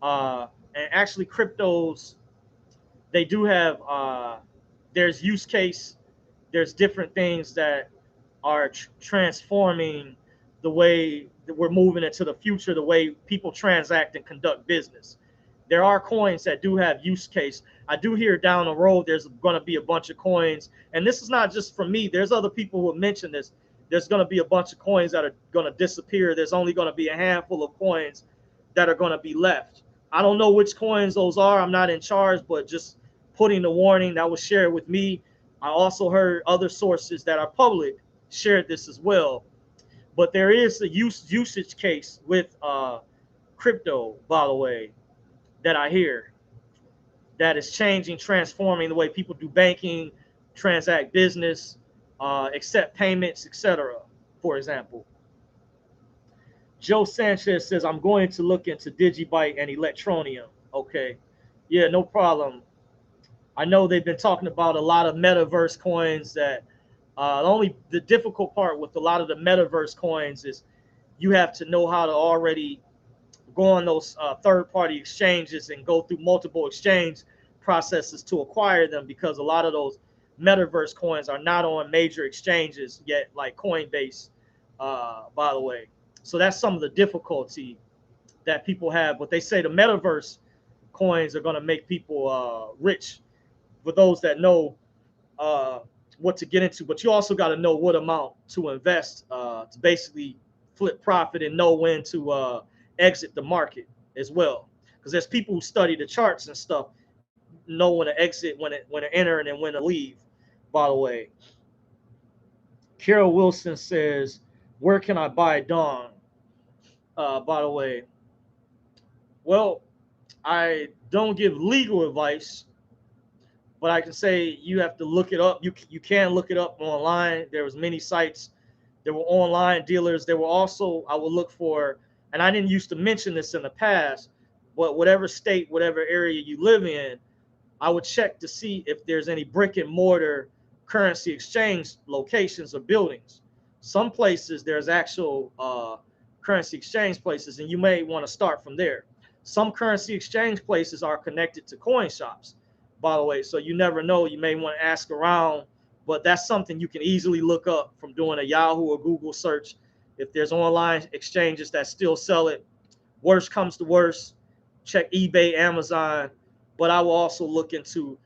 And actually, cryptos, they do have there's use case, there's different things that are transforming the way that we're moving into the future, the way people transact and conduct business. There are coins that do have use case. I do hear down the road there's going to be a bunch of coins, and this is not just from me. There's other people who have mentioned this. There's going to be a bunch of coins that are going to disappear. There's only going to be a handful of coins that are going to be left. I don't know which coins those are. I'm not in charge, but just putting the warning that was shared with me. I also heard other sources that are public shared this as well. But there is a usage case with crypto, by the way, that I hear that is changing, transforming the way people do banking, transact business, accept payments, etc. For example, Joe Sanchez says, I'm going to look into Digibyte and Electronium. Okay. Yeah, no problem. I know they've been talking about a lot of metaverse coins that the difficult part with a lot of the metaverse coins is you have to know how to already go on those third-party exchanges and go through multiple exchange processes to acquire them, because a lot of those metaverse coins are not on major exchanges yet, like Coinbase, by the way. So that's some of the difficulty that people have. But they say the metaverse coins are going to make people rich for those that know what to get into. But you also got to know what amount to invest to basically flip profit and know when to exit the market as well. Because there's people who study the charts and stuff, know when to exit, when to enter, and then when to leave. By the way, Carol Wilson says, "Where can I buy Dawn?" By the way, well, I don't give legal advice, but I can say you have to look it up. You can look it up online. There was many sites. There were online dealers. There were also, I would look for, and I didn't used to mention this in the past, but whatever state, whatever area you live in, I would check to see if there's any brick and mortar currency exchange locations or buildings. Some places there's actual currency exchange places, and you may want to start from there. Some currency exchange places are connected to coin shops, by the way, so you never know. You may want to ask around, but that's something you can easily look up from doing a Yahoo or Google search. If there's online exchanges that still sell it, worst comes to worst, check eBay, Amazon. But I will also look into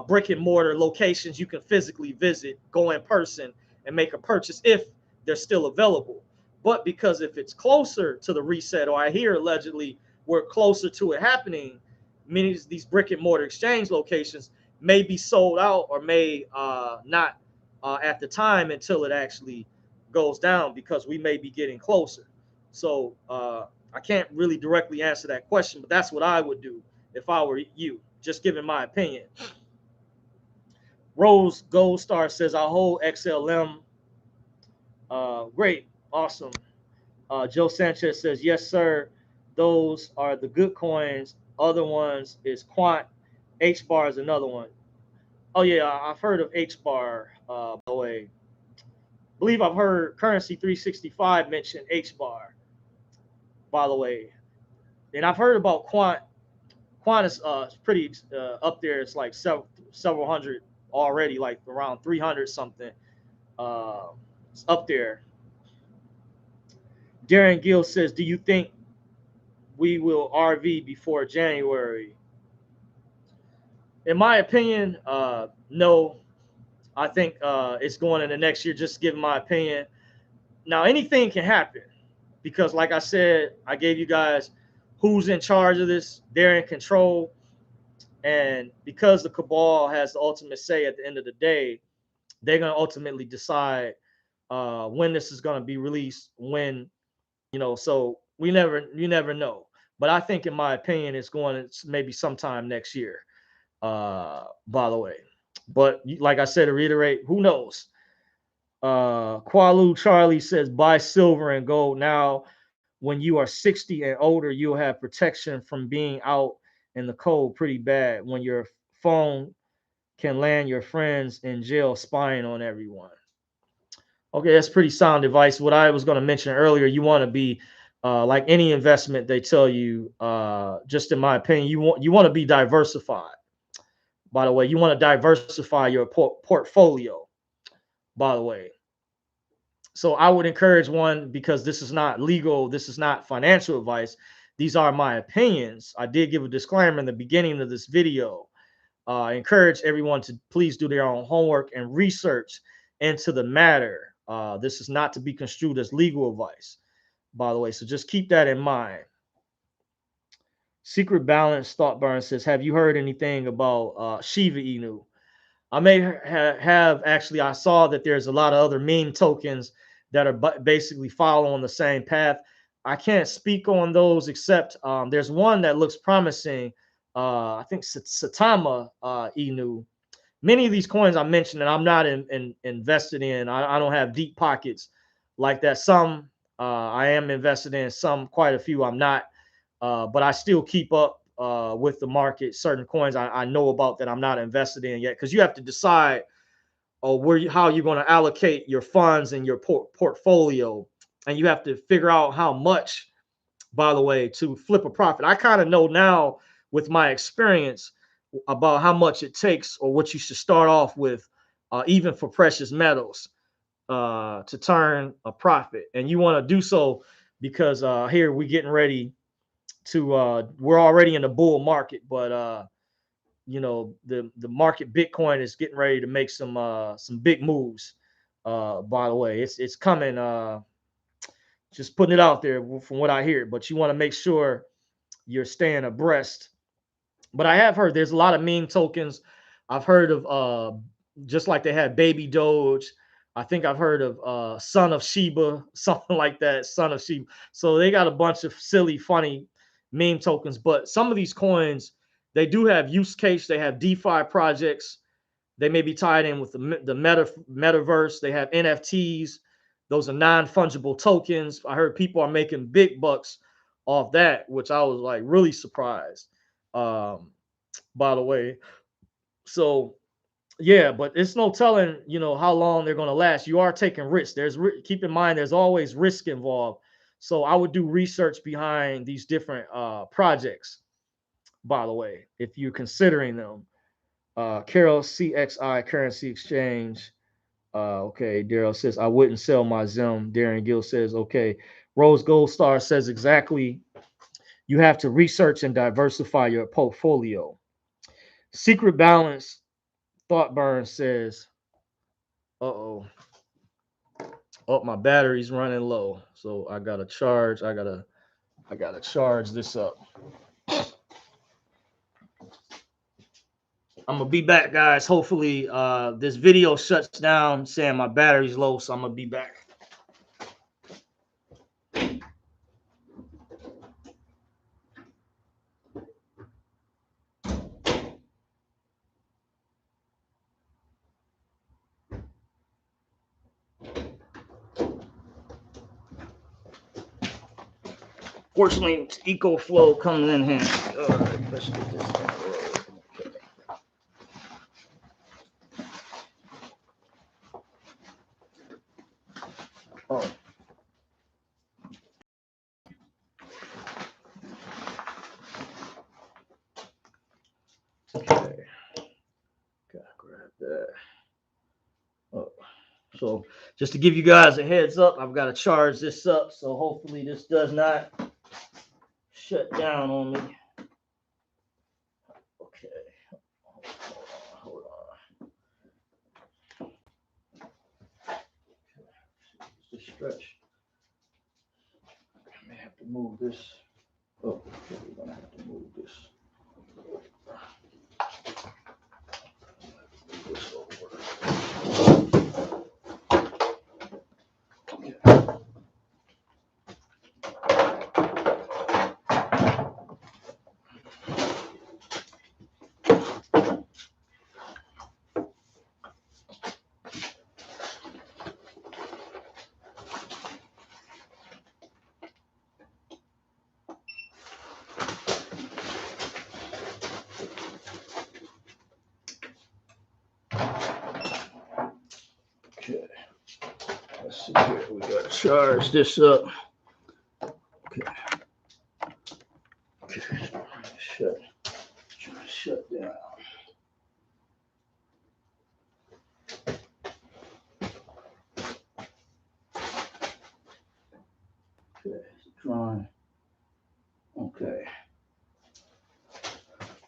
brick and mortar locations you can physically visit, go in person, and make a purchase if they're still available. But because if it's closer to the reset, or I hear allegedly we're closer to it happening, many of these brick and mortar exchange locations may be sold out or may not at the time until it actually goes down, because we may be getting closer. So I can't really directly answer that question, but that's what I would do if I were you, just giving my opinion. Rose Gold Star says, I hold XLM. Great, awesome. Joe Sanchez says, yes, sir. Those are the good coins. Other ones is Quant. H bar is another one. Oh, yeah, I've heard of H bar, by the way. I believe I've heard Currency 365 mention H bar, by the way. And I've heard about Quant. Quant is pretty up there. It's like several hundred already, like around 300 something. It's up there. Darren Gill says, do you think we will RV before January? In my opinion, no. I think it's going into next year, just giving my opinion. Now, anything can happen because, like I said, I gave you guys who's in charge of this. They're in control. And because the cabal has the ultimate say at the end of the day, they're going to ultimately decide when this is going to be released, when, so you never know. But I think, in my opinion, it's going to maybe sometime next year, by the way. But like I said, to reiterate, who knows? Qualu Charlie says, buy silver and gold now. When you are 60 and older, you'll have protection from being out in the cold pretty bad when your phone can land your friends in jail spying on everyone. Okay, that's pretty sound advice. What I was going to mention earlier, you want to be like any investment, they tell you, just in my opinion, you want to be diversified. By the way, you want to diversify your portfolio. By the way, so I would encourage one, because this is not legal, this is not financial advice. These are my opinions. I did give a disclaimer in the beginning of this video. I encourage everyone to please do their own homework and research into the matter. This is not to be construed as legal advice, by the way. So just keep that in mind. Secret Balance Thoughtburn says, have you heard anything about Shiba Inu? I may have actually. I saw that there's a lot of other meme tokens that are basically following the same path. I can't speak on those, except there's one that looks promising. I think Satama Inu. Many of these coins I mentioned and I'm not invested in. I don't have deep pockets like that. Some I am invested in. Some, quite a few, I'm not. But I still keep up with the market. Certain coins I know about that I'm not invested in yet, because you have to decide how you're going to allocate your funds and your portfolio, and you have to figure out how much, by the way, to flip a profit. I kind of know now with my experience about how much it takes, or what you should start off with, even for precious metals, to turn a profit. And you want to do so because here we're getting ready to we're already in the bull market, but the market Bitcoin is getting ready to make some big moves. By the way, it's coming. Just putting it out there from what I hear, but you want to make sure you're staying abreast. But I have heard there's a lot of meme tokens. I've heard of just like they had Baby Doge. I think I've heard of Son of Sheba, something like that, Son of Sheba. So they got a bunch of silly, funny meme tokens. But some of these coins, they do have use case. They have DeFi projects. They may be tied in with the metaverse. They have NFTs. Those are non-fungible tokens. I heard people are making big bucks off that, which I was like really surprised. By the way, so yeah, but it's no telling, how long they're going to last. You are taking risks. Keep in mind, there's always risk involved. So I would do research behind these different projects. By the way, if you're considering them, Carol CXI Currency Exchange. Okay, Daryl says I wouldn't sell my Zim. Darren Gill says okay. Rose Gold Star says exactly. You have to research and diversify your portfolio. Secret Balance Thoughtburn says, "Uh-oh. Oh, my battery's running low. So I gotta charge. I gotta charge this up. I'm gonna be back, guys. Hopefully, this video shuts down saying my battery's low, so I'm gonna be back." Fortunately, it's EcoFlow coming in handy. All right, let's get this thing rolling. Oh. Okay. Gotta grab that. Oh. So just to give you guys a heads up, I've got to charge this up. So hopefully this does not shut down on me. Okay. Hold on. Just stretch. I may have to move this. Oh, okay, we're gonna have to move this. This over. Okay, let's see here. We gotta charge this up. Okay. Okay. Shut down. Okay, it's drawing. Okay.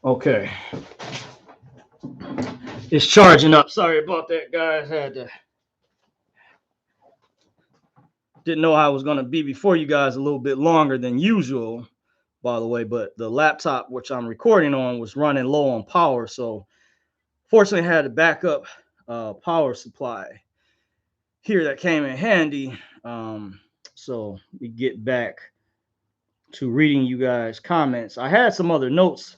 Okay. It's charging up. Sorry about that, guys. Didn't know how I was gonna be before you guys a little bit longer than usual, by the way. But the laptop which I'm recording on was running low on power, so fortunately I had a backup power supply here that came in handy. So we get back to reading you guys' comments. I had some other notes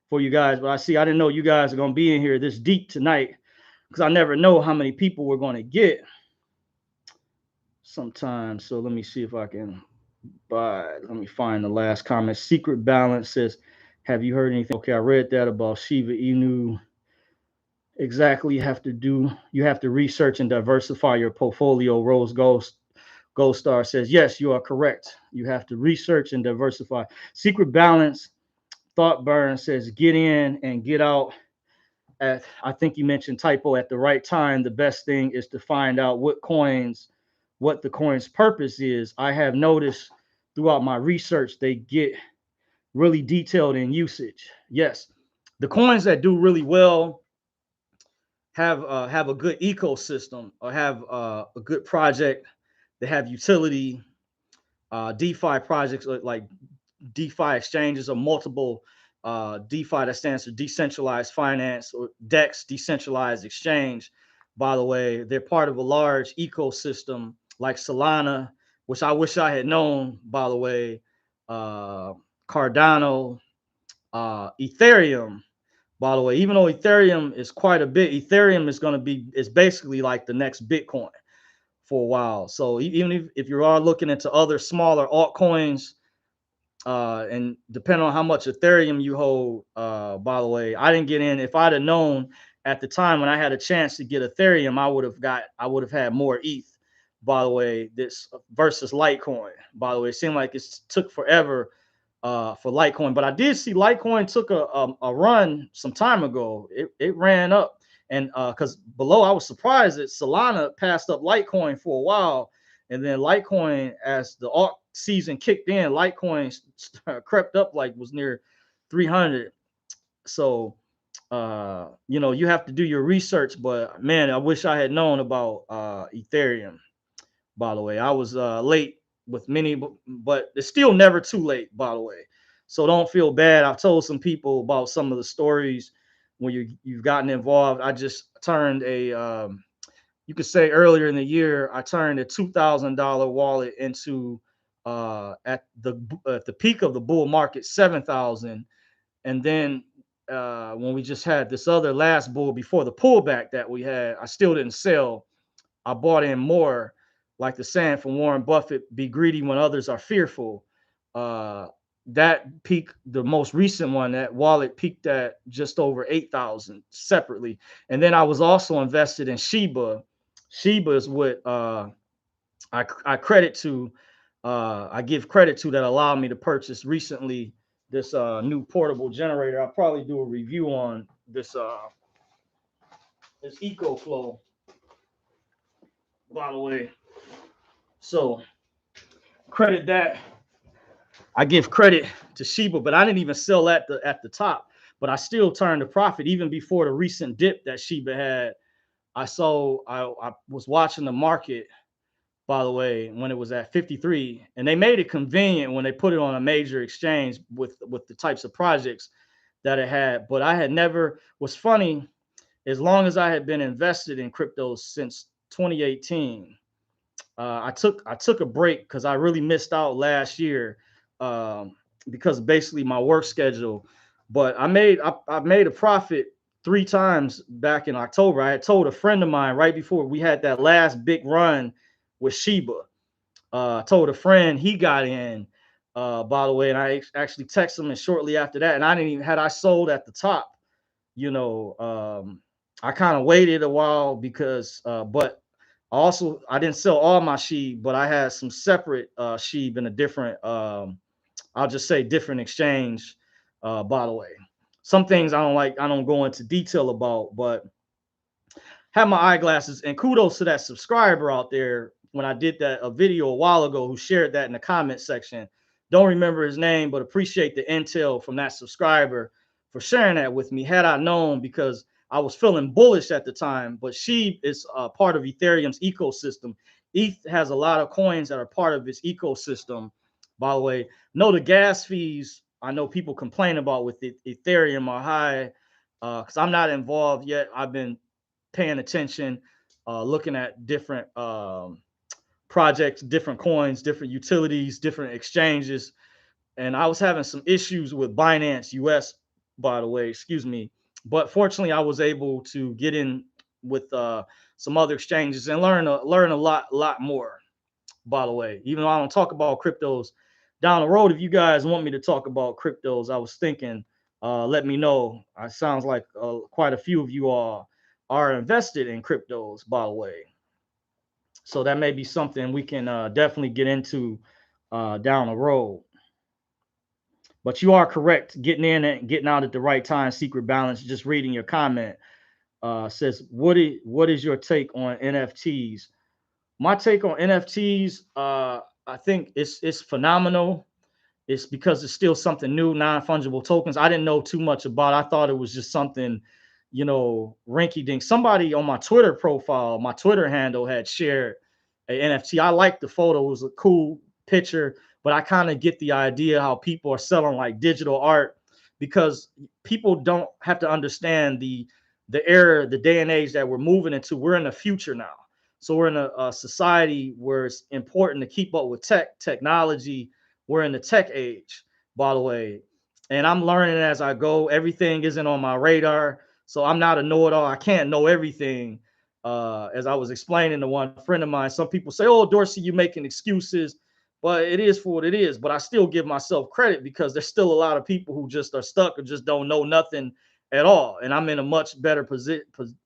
for you guys, but I didn't know you guys are gonna be in here this deep tonight, because I never know how many people we're going to get sometimes. So let me see if I can let me find the last comment. Secret Balance says, have you heard anything? Okay, I read that about Shiba Inu. Exactly, you have to research and diversify your portfolio. Rose Gold Star says, yes, you are correct. You have to research and diversify. Secret Balance Thought Burn says, get in and get out. I think you mentioned typo at the right time. The best thing is to find out what the coin's purpose is. I have noticed throughout my research, they get really detailed in usage. Yes, the coins that do really well have a good ecosystem, or have a good project. They have utility. DeFi projects like DeFi exchanges, or multiple DeFi, that stands for decentralized finance, or DEX, decentralized exchange. By the way, they're part of a large ecosystem like Solana, which I wish I had known, by the way, Cardano, Ethereum. By the way, even though Ethereum is quite a bit, Ethereum is basically like the next Bitcoin for a while. So even if you are looking into other smaller altcoins, and depending on how much Ethereum you hold, by the way, I didn't get in. If I'd have known at the time when I had a chance to get Ethereum, I would have had more ETH, by the way, this versus Litecoin. By the way, it seemed like it took forever for Litecoin, but I did see Litecoin took a run some time ago. It ran up, and because below, I was surprised that Solana passed up Litecoin for a while, and then Litecoin, as the alt season kicked in, Litecoin crept up, like was near 300. So you have to do your research, but man, I wish I had known about Ethereum. By the way, I was late with many, but it's still never too late, by the way. So don't feel bad. I've told some people about some of the stories when you've gotten involved. I just turned you could say earlier in the year, I turned a $2,000 wallet into at the peak of the bull market, 7,000. And then when we just had this other last bull before the pullback that we had, I still didn't sell. I bought in more, like the saying from Warren Buffett, be greedy when others are fearful. Uh, that peak, the most recent one, that wallet peaked at just over 8,000 separately. And then I was also invested in Shiba. Shiba is what I credit to, I give credit to, that allowed me to purchase recently this new portable generator. I'll probably do a review on this EcoFlow, by the way. So credit that. I give credit to Shiba, but I didn't even sell at the top. But I still turned a profit even before the recent dip that Shiba had. I was watching the market, by the way, when it was at 53, and they made it convenient when they put it on a major exchange with the types of projects that it had. But I had never, was funny, as long as I had been invested in crypto since 2018, I took a break because I really missed out last year, um, because basically my work schedule. But I made a profit 3 times back in October. I had told a friend of mine right before we had that last big run with Shiba. Told a friend, he got in, by the way, and I actually texted him, and shortly after that, and I didn't even, had I sold at the top, you know, I kind of waited a while because, but also I didn't sell all my sheep, but I had some separate sheep in a different, I'll just say different exchange. By the way, some things I don't go into detail about, but have my eyeglasses. And kudos to that subscriber out there when I did that a video a while ago who shared that in the comment section. Don't remember his name, but appreciate the intel from that subscriber for sharing that with me. Had I known, because I was feeling bullish at the time, but she is part of Ethereum's ecosystem. ETH has a lot of coins that are part of its ecosystem. By the way, no, the gas fees I know people complain about with Ethereum are high, because I'm not involved yet. I've been paying attention, looking at different projects, different coins, different utilities, different exchanges. And I was having some issues with Binance US, by the way, excuse me. But fortunately, I was able to get in with some other exchanges and learn a lot more. By the way, even though I don't talk about cryptos down the road, if you guys want me to talk about cryptos, I was thinking, let me know. It sounds like quite a few of you are invested in cryptos, by the way. So that may be something we can definitely get into down the road. But you are correct. Getting in and getting out at the right time, secret balance. Just reading your comment, says, what is your take on NFTs? My take on NFTs, I think it's phenomenal. It's because it's still something new, non-fungible tokens. I didn't know too much about. I thought it was just something, rinky dink. Somebody on my Twitter profile, my Twitter handle, had shared a NFT. I liked the photo. It was a cool picture, but I kind of get the idea how people are selling like digital art, because people don't have to understand the era, the day and age that we're moving into. We're in the future now. So we're in a society where it's important to keep up with technology. We're in the tech age, by the way. And I'm learning as I go. Everything isn't on my radar. So I'm not a know-it-all. I can't know everything. As I was explaining to one friend of mine, some people say, oh, Dorsey, you're making excuses. But it is for what it is. But I still give myself credit, because there's still a lot of people who just are stuck or just don't know nothing at all. And I'm in a much better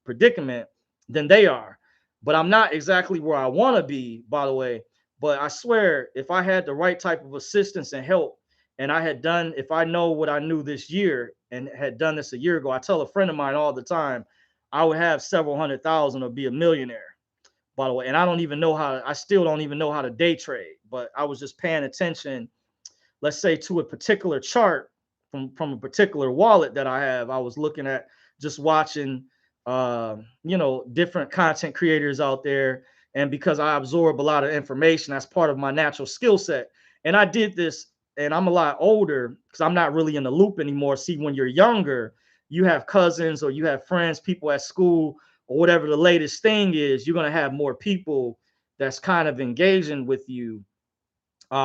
predicament than they are. But I'm not exactly where I want to be, by the way. But I swear, if I had the right type of assistance and help, and if I know what I knew this year and had done this a year ago, I tell a friend of mine all the time, I would have several 100,000 or be a millionaire, by the way. And I still don't even know how to day trade, but I was just paying attention, let's say, to a particular chart from a particular wallet that I have. I was looking at, just watching, different content creators out there. And because I absorb a lot of information, that's part of my natural skill set. And I did this, and I'm a lot older because I'm not really in the loop anymore. See, when you're younger, you have cousins or you have friends, people at school, or whatever the latest thing is, you're going to have more people that's kind of engaging with you.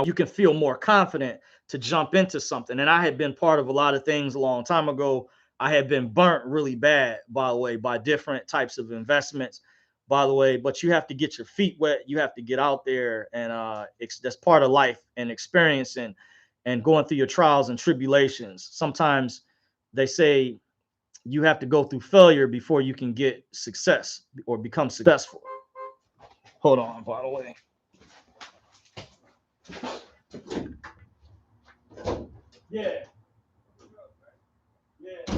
You can feel more confident to jump into something. And I had been part of a lot of things a long time ago. I had been burnt really bad, by the way, by different types of investments, by the way. But you have to get your feet wet. You have to get out there, and that's part of life and experiencing. and going through your trials and tribulations. Sometimes they say you have to go through failure before you can get success or become successful. Hold on, by the way. Yeah. Yeah.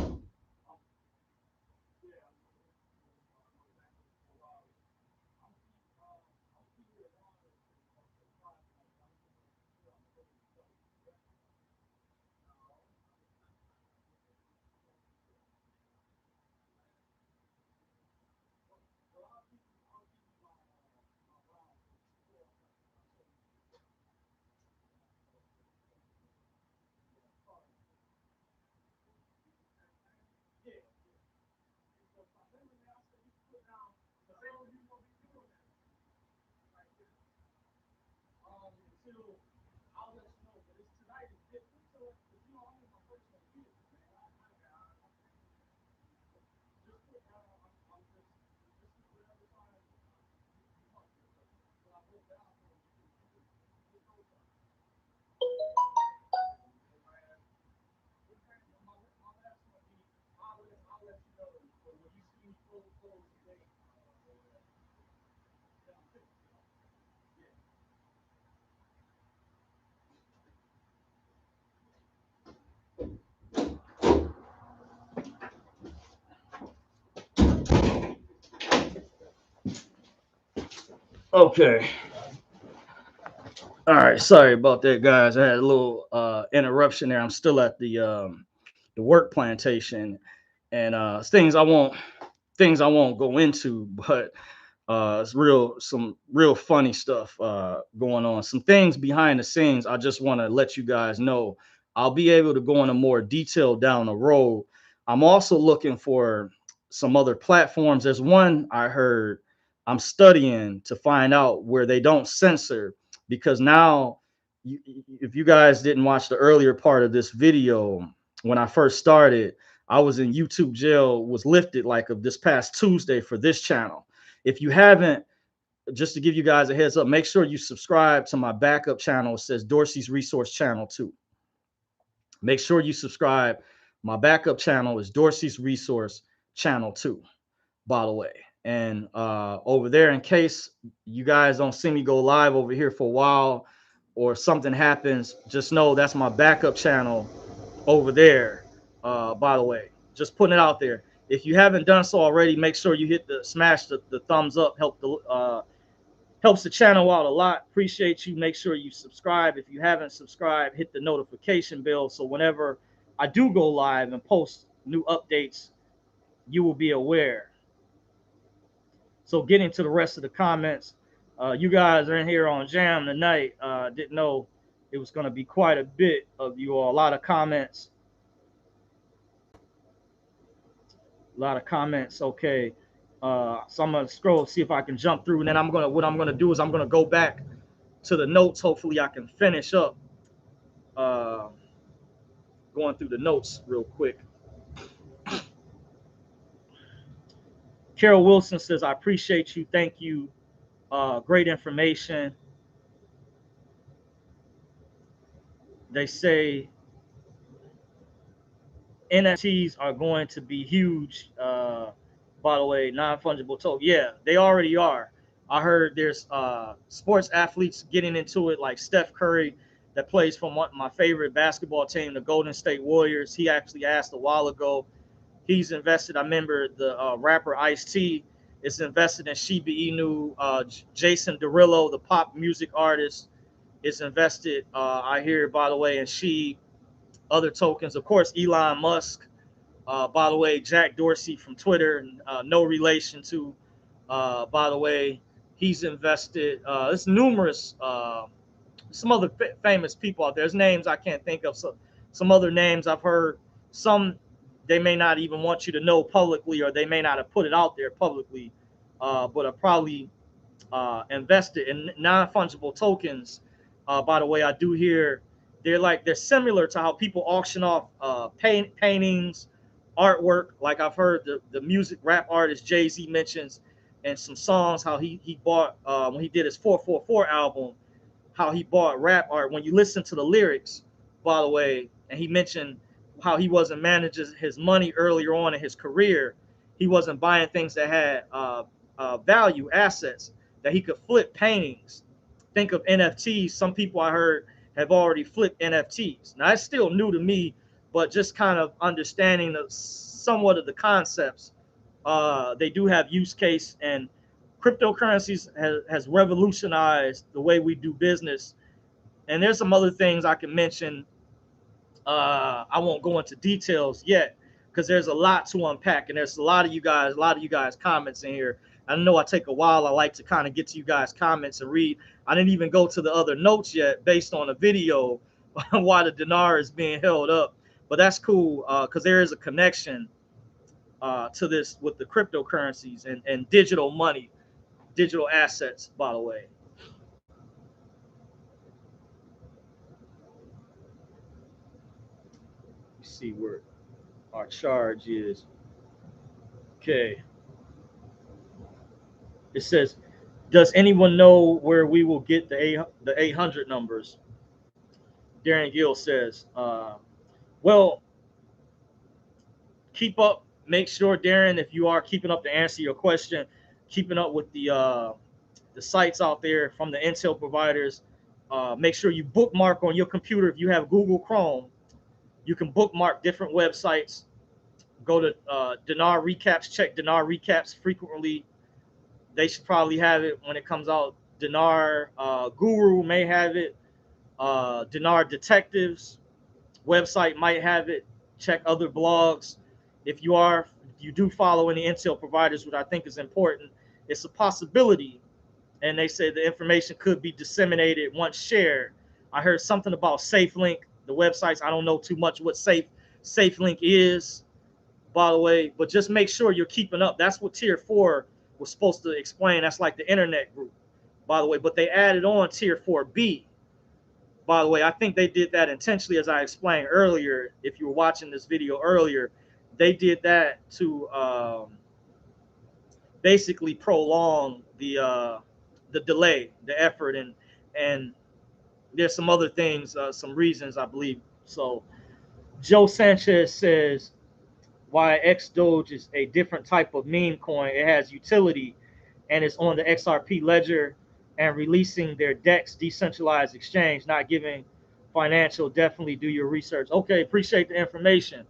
Okay. All right. Sorry about that, guys. I had a little interruption there. I'm still at the work plantation, and things I won't go into, but it's some real funny stuff going on. Some things behind the scenes. I just want to let you guys know. I'll be able to go into more detail down the road. I'm also looking for some other platforms. There's one I heard I'm studying to find out where they don't censor, because now, if you guys didn't watch the earlier part of this video, when I first started, I was in YouTube jail, was lifted like of this past Tuesday for this channel. If you haven't, just to give you guys a heads up, make sure you subscribe to my backup channel. It says Dorsey's Resource Channel 2. Make sure you subscribe. My backup channel is Dorsey's Resource Channel 2, by the way. And over there, in case you guys don't see me go live over here for a while or something happens, just know that's my backup channel over there. By the way, just putting it out there. If you haven't done so already, make sure you hit smash the thumbs up. Helps the channel out a lot. Appreciate you. Make sure you subscribe. If you haven't subscribed, hit the notification bell so whenever I do go live and post new updates, you will be aware. So getting to the rest of the comments, you guys are in here on Jam tonight. Didn't know it was going to be quite a bit of you all. A lot of comments. A lot of comments. Okay. So I'm gonna scroll, see if I can jump through, and then what I'm gonna do is I'm gonna go back to the notes. Hopefully I can finish up uh, going through the notes real quick. Carol Wilson says, I appreciate you. Thank you. Great information. They say NFTs are going to be huge. By the way, non-fungible token. Yeah, they already are. I heard there's sports athletes getting into it, like Steph Curry, that plays for my favorite basketball team, the Golden State Warriors. He actually asked a while ago. He's invested. I remember the rapper Ice-T is invested in Shiba Inu. Jason Derulo, the pop music artist, is invested. I hear, by the way, in other tokens. Of course, Elon Musk. By the way, Jack Dorsey from Twitter, no relation to. By the way, he's invested. There's numerous, some other famous people out there. There's names I can't think of. So, some other names I've heard. Some they may not even want you to know publicly, or they may not have put it out there publicly, but are probably invested in non-fungible tokens. By the way, I do hear they're similar to how people auction off paintings, artwork. Like I've heard the music rap artist Jay-Z mentions, and some songs how he bought when he did his 444 album, how he bought rap art. When you listen to the lyrics, by the way, and he mentioned how he wasn't managing his money earlier on in his career. He wasn't buying things that had value assets that he could flip paintings. Think of NFTs. Some people I heard have already flipped NFTs. Now it's still new to me, but just kind of understanding somewhat of the concepts. They do have use case, and cryptocurrencies has revolutionized the way we do business. And there's some other things I can mention. I won't go into details yet because there's a lot to unpack, and there's a lot of you guys comments in here. I know I take a while. I like to kind of get to you guys comments and read. I didn't even go to the other notes yet based on a video why the dinar is being held up, but that's cool because there is a connection to this with the cryptocurrencies and digital money, digital assets, by the way. Let's see where our charge is. Okay. It says, does anyone know where we will get the 800 numbers? Darren Gill says, well, keep up. Make sure, Darren, if you are keeping up to answer your question, keeping up with the sites out there from the Intel providers. Make sure you bookmark on your computer. If you have Google Chrome, you can bookmark different websites. Go to Dinar recaps. Check Dinar recaps frequently. They should probably have it when it comes out. Dinar Guru may have it. Dinar Detectives website might have it. Check other blogs. If you do follow any Intel providers, which I think is important, it's a possibility. And they say the information could be disseminated once shared. I heard something about SafeLink, the websites. I don't know too much what SafeLink is, by the way, but just make sure you're keeping up. That's what Tier 4 was supposed to explain. That's like the internet group, by the way, but they added on Tier 4B. By the way, I think they did that intentionally, as I explained earlier. If you were watching this video earlier, they did that to basically prolong the delay, the effort, and there's some other things, some reasons I believe. So Joe Sanchez says, why X Doge is a different type of meme coin. It has utility and it's on the XRP ledger and releasing their DEX decentralized exchange, not giving financial. Definitely do your research. Okay, appreciate the information.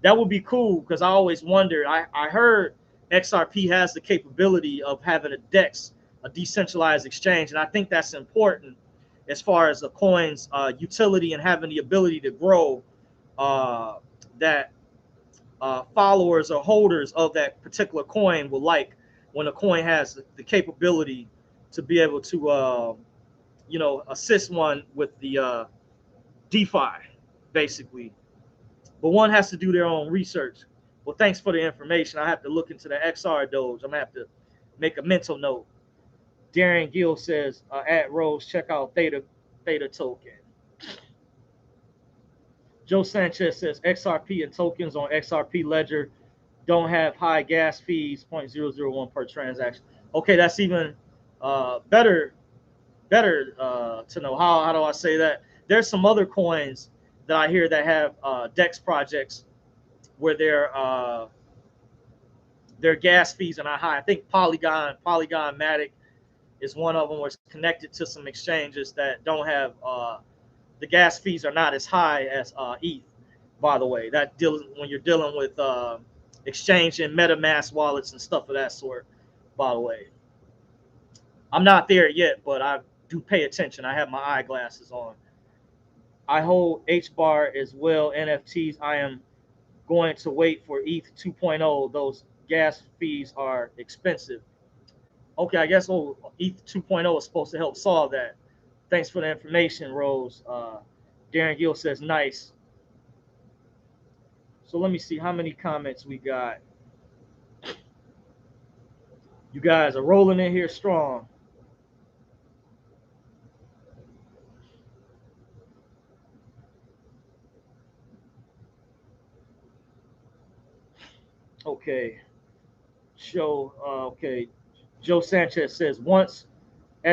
That would be cool because I always wondered. I heard XRP has the capability of having a DEX, a decentralized exchange, and I think that's important as far as the coin's utility and having the ability to grow. That followers or holders of that particular coin will like when a coin has the capability to be able to, assist one with the DeFi, basically. But one has to do their own research. Well, thanks for the information. I have to look into the XR Doge. I'm gonna have to make a mental note. Darren Gill says, at Rose, check out Theta token. Joe Sanchez says XRP and tokens on XRP ledger don't have high gas fees, 0.001 per transaction. Okay, that's even better to know. How do I say that? There's some other coins that I hear that have DEX projects where their gas fees are not high. I think Polygon Matic is one of them, where it's connected to some exchanges that don't have the gas fees are not as high as ETH. By the way, when you're dealing with exchange and MetaMask wallets and stuff of that sort. By the way, I'm not there yet, but I do pay attention. I have my eyeglasses on. I hold HBAR as well. NFTs. I am going to wait for ETH 2.0. Those gas fees are expensive. Okay, I guess ETH 2.0 is supposed to help solve that. Thanks for the information, Rose. Darren Gill says nice. So let me see how many comments we got. You guys are rolling in here strong. Okay. Okay. Joe Sanchez says once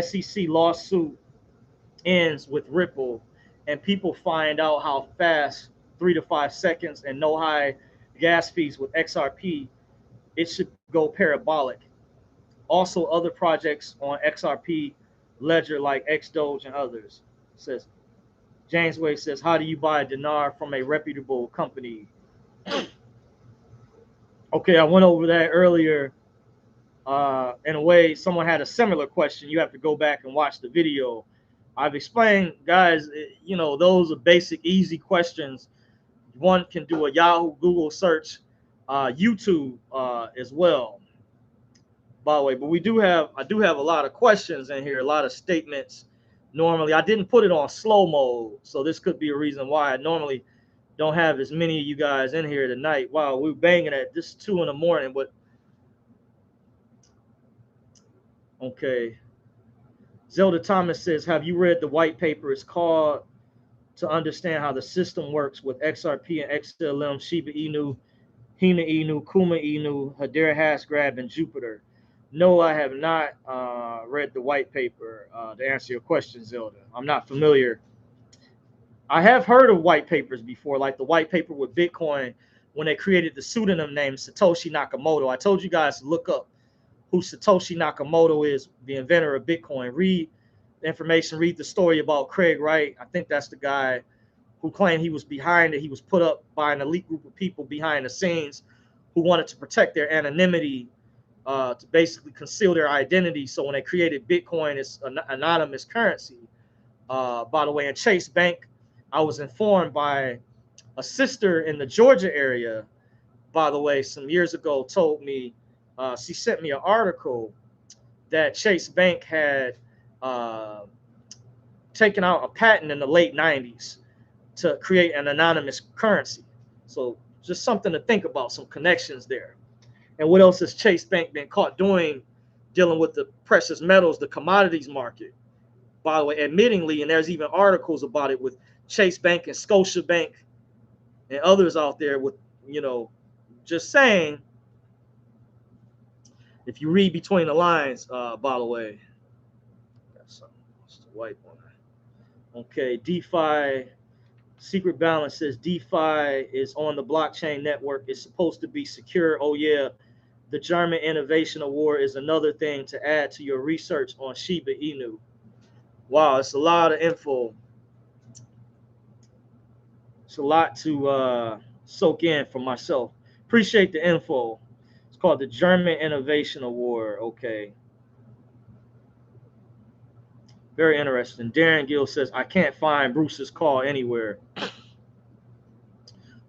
SEC lawsuit ends with Ripple, and people find out how fast, 3 to 5 seconds, and no high gas fees with XRP, it should go parabolic. Also, other projects on XRP ledger like XDoge and others. Says James Wade says, how do you buy a dinar from a reputable company? Okay, I went over that earlier. In a way, someone had a similar question. You have to go back and watch the video. I've explained, guys, those are basic, easy questions. One can do a Yahoo, Google search, YouTube as well, by the way. But I do have a lot of questions in here, a lot of statements. Normally, I didn't put it on slow mode, so this could be a reason why I normally don't have as many of you guys in here tonight. Wow, we're banging at this 2 in the morning, but okay. Zelda Thomas says, have you read the white paper? It's called To Understand How the System Works with XRP and XLM, Shiba Inu, Hina Inu, Kuma Inu, Hedera Hashgraph, and Jupiter. No, I have not read the white paper to answer your question, Zelda. I'm not familiar. I have heard of white papers before, like the white paper with Bitcoin when they created the pseudonym name Satoshi Nakamoto. I told you guys to look up who Satoshi Nakamoto is, the inventor of Bitcoin. Read the information, read the story about Craig Wright. I think that's the guy who claimed he was behind it. He was put up by an elite group of people behind the scenes who wanted to protect their anonymity, to basically conceal their identity. So when they created Bitcoin, it's an anonymous currency. By the way, in Chase Bank, I was informed by a sister in the Georgia area, by the way, some years ago, told me, she sent me an article that Chase Bank had uh, taken out a patent in the late 90s to create an anonymous currency. So just something to think about, some connections there. And what else has Chase Bank been caught doing, dealing with the precious metals, the commodities market? By the way, admittingly, and there's even articles about it with Chase Bank and Scotia Bank and others out there with, just saying, if you read between the lines, by the way, that's the white one. Okay, DeFi Secret Balance says DeFi is on the blockchain network. It's supposed to be secure. Oh yeah, the German Innovation Award is another thing to add to your research on Shiba Inu. Wow, it's a lot of info. It's a lot to soak in for myself. Appreciate the info. It's called the German Innovation Award. Okay. Very interesting. Darren Gill says, I can't find Bruce's call anywhere.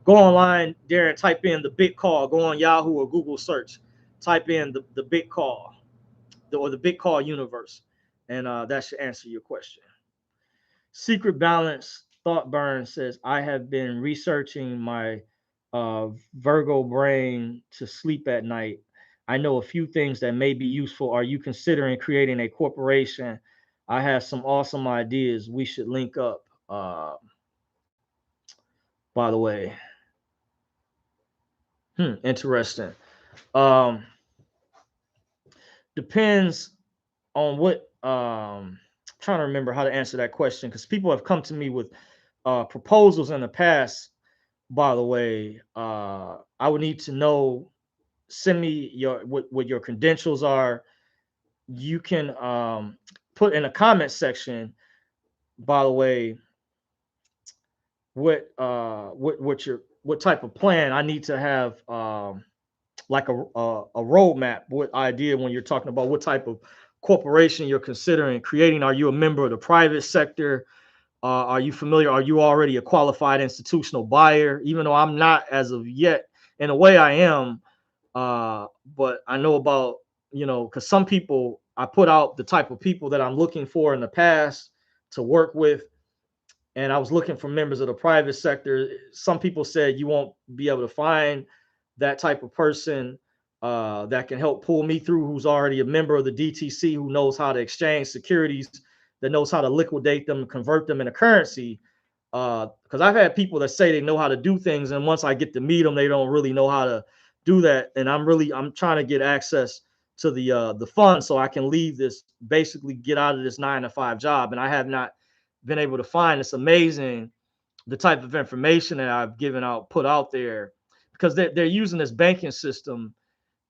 Go online, Darren, type in the big call. Go on Yahoo or Google search. Type in the big call or the big call universe. And that should answer your question. Secret Balance Thought Burn says, I have been researching my Virgo brain to sleep at night. I know a few things that may be useful. Are you considering creating a corporation? I have some awesome ideas. We should link up. By the way, interesting. Um, Depends on what. Trying to remember how to answer that question because people have come to me with proposals in the past. By the way, I would need to know. Send me what your credentials are. You can put in a comment section. By the way, what type of plan I need to have, like a roadmap, what idea when you're talking about what type of corporation you're considering creating. Are you a member of the private sector? Are you familiar? Are you already a qualified institutional buyer? Even though I'm not as of yet, in a way I am, but I know about, because some people, I put out the type of people that I'm looking for in the past to work with, and I was looking for members of the private sector. Some people said you won't be able to find that type of person that can help pull me through, who's already a member of the DTC, who knows how to exchange securities, that knows how to liquidate them and convert them into currency. Because I've had people that say they know how to do things, and once I get to meet them, they don't really know how to do that. And I'm trying to get access to the fund so I can leave this, basically get out of this 9-to-5 job. And I have not been able to find. It's amazing the type of information that I've put out there, because they're using this banking system.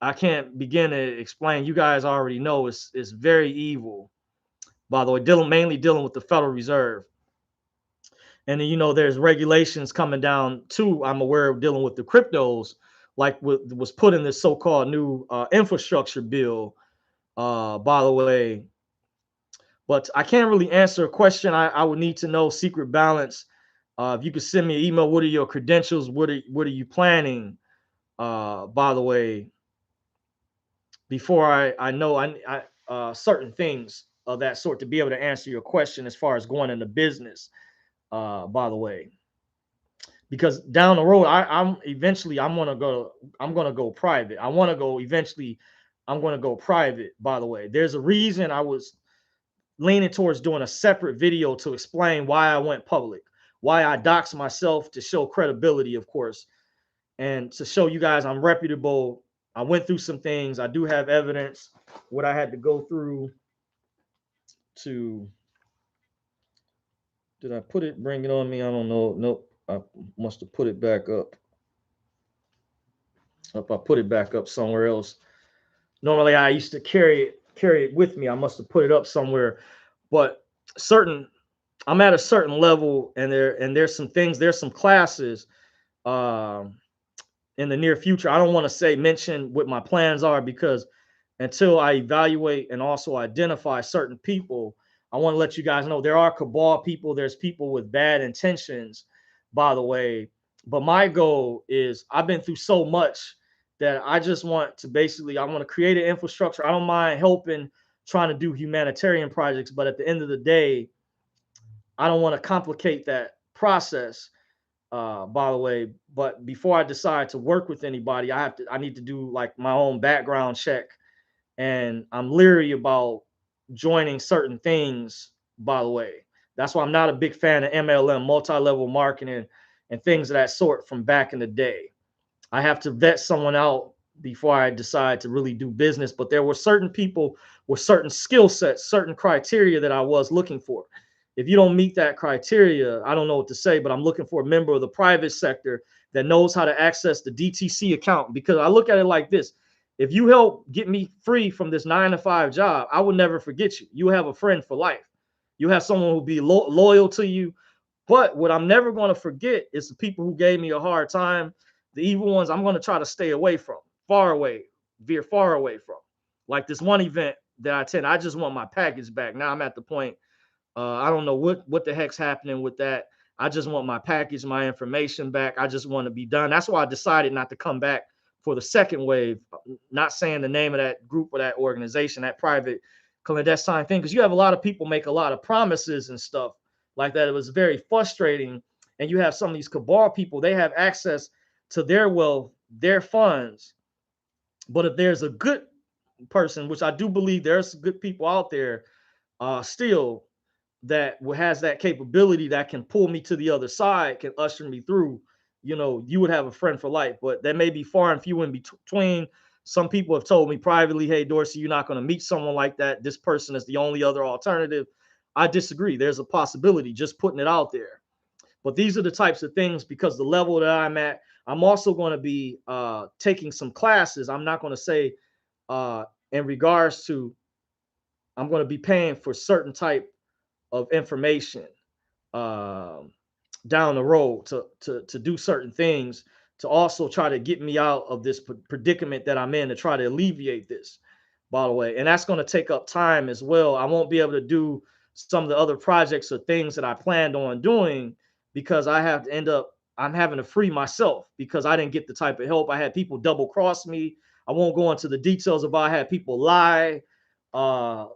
I can't begin to explain. You guys already know it's very evil. By the way, mainly dealing with the Federal Reserve. And then, there's regulations coming down too. I'm aware of dealing with the cryptos, like what was put in this so-called new infrastructure bill. By the way, but I can't really answer a question. I would need to know secret balance. If you could send me an email, what are your credentials? What are you planning? By the way, before I know certain things of that sort to be able to answer your question as far as going into business. By the way, because down the road, I'm eventually I'm gonna go private. I want to go eventually. I'm gonna go private. By the way, there's a reason I was leaning towards doing a separate video to explain why I went public, why I doxed myself to show credibility, of course, and to show you guys I'm reputable. I went through some things. I do have evidence what I had to go through to. Did I put it? Bring it on me? I don't know. Nope. I must have put it back up. If I put it back up somewhere else. Normally I used to carry it with me. I must have put it up somewhere. But certain I'm at a certain level, and there's some things, there's some classes um in the near future. I don't want to mention what my plans are, because until I evaluate and also identify certain people, I want to let you guys know there are cabal people, there's people with bad intentions, by the way. But my goal is, I've been through so much that I just want to basically, I want to create an infrastructure. I don't mind helping, trying to do humanitarian projects, but at the end of the day, I don't want to complicate that process, by the way. But before I decide to work with anybody, I need to do like my own background check, and I'm leery about joining certain things, by the way. That's why I'm not a big fan of MLM, multi-level marketing, and things of that sort from back in the day. I have to vet someone out before I decide to really do business. But there were certain people with certain skill sets, certain criteria that I was looking for. If you don't meet that criteria, I don't know what to say, but I'm looking for a member of the private sector that knows how to access the DTC account. Because I look at it like this: if you help get me free from this 9 to 5 job, I will never forget you. You have a friend for life. You have someone who will be loyal to you. But what I'm never going to forget is the people who gave me a hard time. The evil ones, I'm going to try to stay away from, far away, veer far away from. Like this one event that I attend, I just want my package back. Now I'm at the point, I don't know what the heck's happening with that. I just want my package, my information back. I just want to be done. That's why I decided not to come back for the second wave. Not saying the name of that group or that organization, that private clandestine thing, because you have a lot of people make a lot of promises and stuff like that. It was very frustrating. And you have some of these cabal people, they have access to their wealth, their funds. But if there's a good person, which I do believe there's good people out there, still, that has that capability, that can pull me to the other side, can usher me through, you would have a friend for life. But that may be far and few in between. Some people have told me privately, hey, Dorsey, you're not going to meet someone like that. This person is the only other alternative. I disagree. There's a possibility, just putting it out there. But these are the types of things, because the level that I'm at, I'm also going to be taking some classes. I'm not going to say in regards to, I'm going to be paying for certain type of information um, down the road to do certain things, to also try to get me out of this predicament that I'm in, to try to alleviate this, by the way. And that's going to take up time as well. I won't be able to do some of the other projects or things that I planned on doing, because I'm having to free myself, because I didn't get the type of help. I had people double cross me. I won't go into the details about, I had people lie. Uh,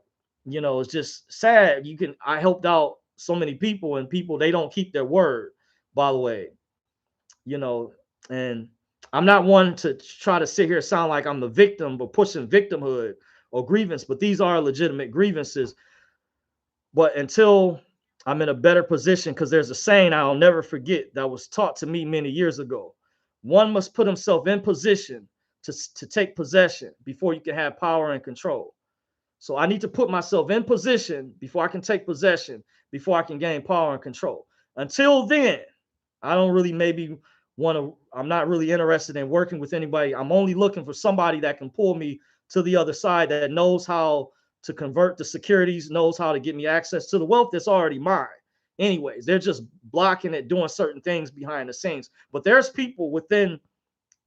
it's just sad. I helped out so many people, and people, they don't keep their word, by the way. you know, and I'm not one to try to sit here sound like I'm the victim, but pushing victimhood or grievance, but these are legitimate grievances. But until I'm in a better position, because there's a saying I'll never forget that was taught to me many years ago. One must put himself in position to take possession before you can have power and control. So I need to put myself in position before I can take possession, before I can gain power and control. Until then, I don't really maybe want to, I'm not really interested in working with anybody. I'm only looking for somebody that can pull me to the other side, that knows how to convert the securities, knows how to get me access to the wealth that's already mine. Anyways, they're just blocking it, doing certain things behind the scenes. But there's people within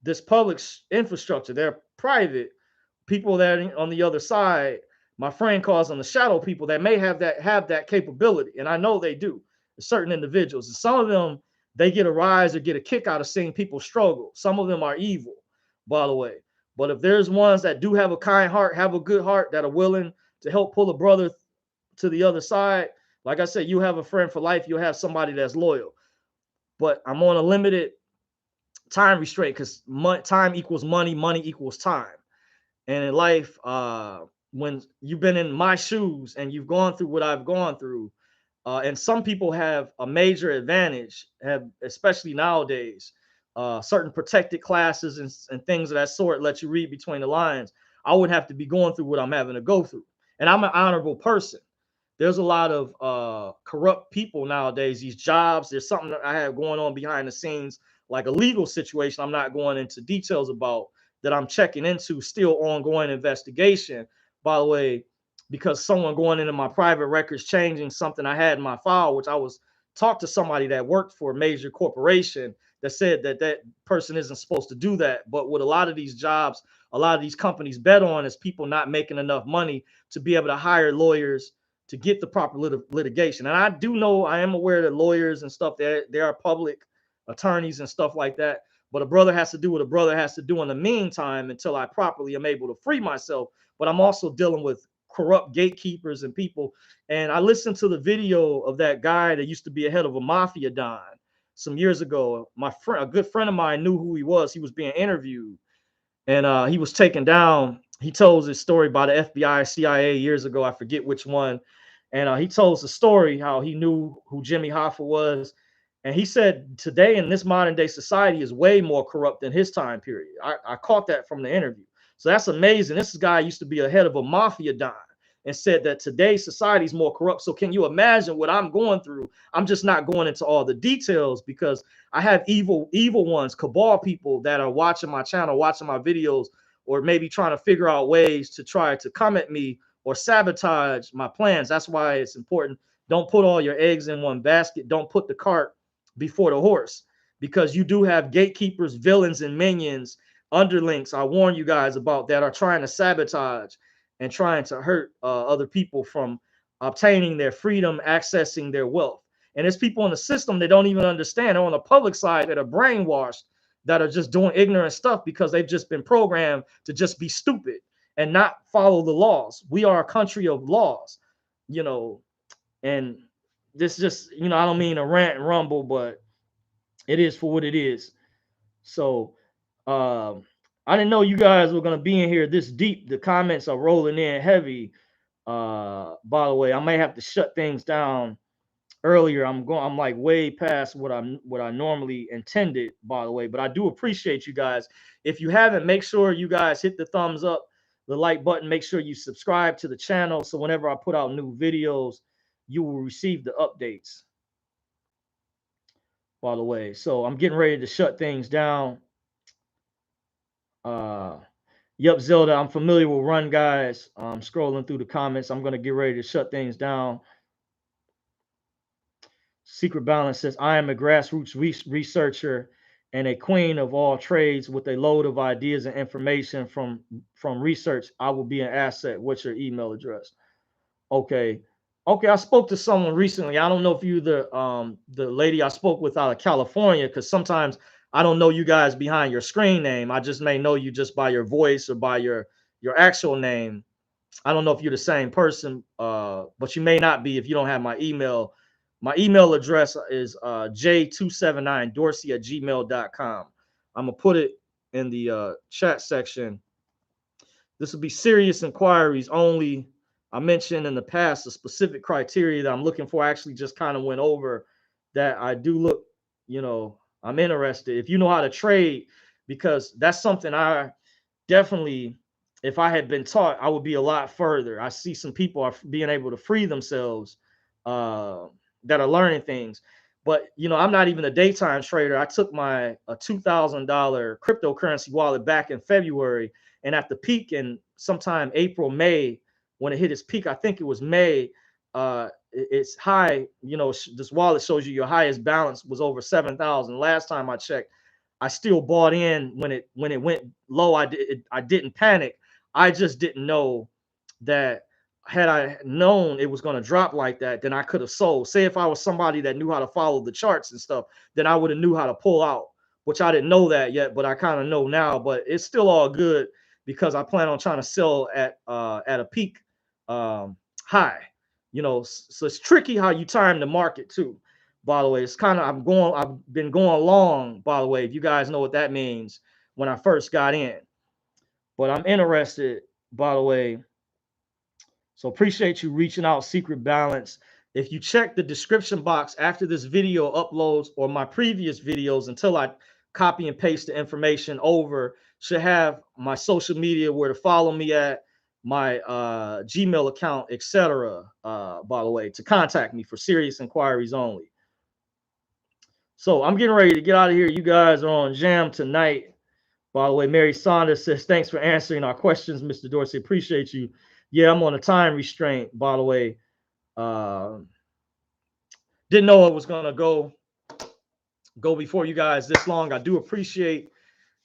this public infrastructure, they're private people that are on the other side. My friend calls them the shadow people that may have that capability, and I know they do. Certain individuals, and some of them, they get a rise or get a kick out of seeing people struggle. Some of them are evil, by the way. But if there's ones that do have a kind heart, have a good heart, that are willing to help pull a brother to the other side, like I said, you have a friend for life. You'll have somebody that's loyal. But I'm on a limited time restraint because time equals money, money equals time. And in life, when you've been in my shoes and you've gone through what I've gone through, and some people have a major advantage, have especially nowadays, certain protected classes and things of that sort let you read between the lines. I would have to be going through what I'm having to go through, and I'm an honorable person. There's a lot of corrupt people nowadays. These jobs, there's something that I have going on behind the scenes, like a legal situation I'm not going into details about, that I'm checking into, still ongoing investigation, by the way, because someone going into my private records, changing something I had in my file, which I was talked to somebody that worked for a major corporation that said that that person isn't supposed to do that. But what a lot of these jobs, a lot of these companies bet on is people not making enough money to be able to hire lawyers to get the proper litigation. And I do know, I am aware that lawyers and stuff, there are public attorneys and stuff like that. But a brother has to do what a brother has to do in the meantime until I properly am able to free myself. But I'm also dealing with corrupt gatekeepers and people. And I listened to the video of that guy that used to be a head of a mafia don some years ago. My friend, a good friend of mine, knew who he was. He was being interviewed, and he was taken down. He told his story by the FBI, CIA years ago. I forget which one. And he told the story how he knew who Jimmy Hoffa was. And he said today in this modern day society is way more corrupt than his time period. I caught that from the interview. So that's amazing. This guy used to be a head of a mafia don and said that today's society is more corrupt. So can you imagine what I'm going through? I'm just not going into all the details because I have evil ones, cabal people that are watching my channel, watching my videos, or maybe trying to figure out ways to try to come at me or sabotage my plans. That's why it's important. Don't put all your eggs in one basket. Don't put the cart before the horse, because you do have gatekeepers, villains, and minions, underlings, I warn you guys about, that are trying to sabotage and trying to hurt other people from obtaining their freedom, accessing their wealth. And there's people in the system that don't even understand. They're on the public side that are brainwashed, that are just doing ignorant stuff because they've just been programmed to just be stupid and not follow the laws. We are a country of laws, you know, and this just, I don't mean to rant and rumble, but it is for what it is. So I didn't know you guys were going to be in here this deep. The comments are rolling in heavy. By the way, I may have to shut things down earlier. I'm like way past what I normally intended, by the way, but I do appreciate you guys. If you haven't, make sure you guys hit the thumbs up, the like button, make sure you subscribe to the channel so whenever I put out new videos, you will receive the updates, by the way. So I'm getting ready to shut things down. Yep, Zelda, I'm familiar with Run, guys. I'm scrolling through the comments. I'm going to get ready to shut things down. Secret Balance says, I am a grassroots researcher and a queen of all trades with a load of ideas and information from research. I will be an asset. What's your email address? Okay. I spoke to someone recently. I don't know if you the lady I spoke with out of California, because sometimes I don't know you guys behind your screen name. I just may know you just by your voice or by your actual name. I don't know if you're the same person, but you may not be if you don't have my email. My email address is j279dorsey@gmail.com. I'm going to put it in the chat section. This will be serious inquiries only. I mentioned in the past the specific criteria that I'm looking for. I actually just kind of went over that. I do look, I'm interested. If you know how to trade, because that's something I definitely, if I had been taught, I would be a lot further. I see some people are being able to free themselves uh, that are learning things. But you know, I'm not even a daytime trader. I took my $2,000 cryptocurrency wallet back in February, and at the peak in sometime April, May, when it hit its peak, I think it was May. It's high. You know, this wallet shows you your highest balance was over 7,000. Last time I checked, I still bought in when it went low. I didn't panic. I just didn't know that had I known it was going to drop like that, then I could have sold. Say if I was somebody that knew how to follow the charts and stuff, then I would have knew how to pull out, which I didn't know that yet, but I kind of know now. But it's still all good because I plan on trying to sell at a peak high. You know, so it's tricky how you time the market too. By the way, it's kind of I've been going long. By the way, if you guys know what that means, when I first got in, but I'm interested. By the way, so appreciate you reaching out, Secret Balance. If you check the description box after this video uploads or my previous videos until I copy and paste the information over, should have my social media where to follow me at, my Gmail account, etc. By the way, to contact me for serious inquiries only. So I'm getting ready to get out of here. You guys are on jam tonight. By the way, Mary Saunders says, thanks for answering our questions, Mr. Dorsey. Appreciate you. Yeah, I'm on a time restraint, by the way. Didn't know it was going to go before you guys this long. I do appreciate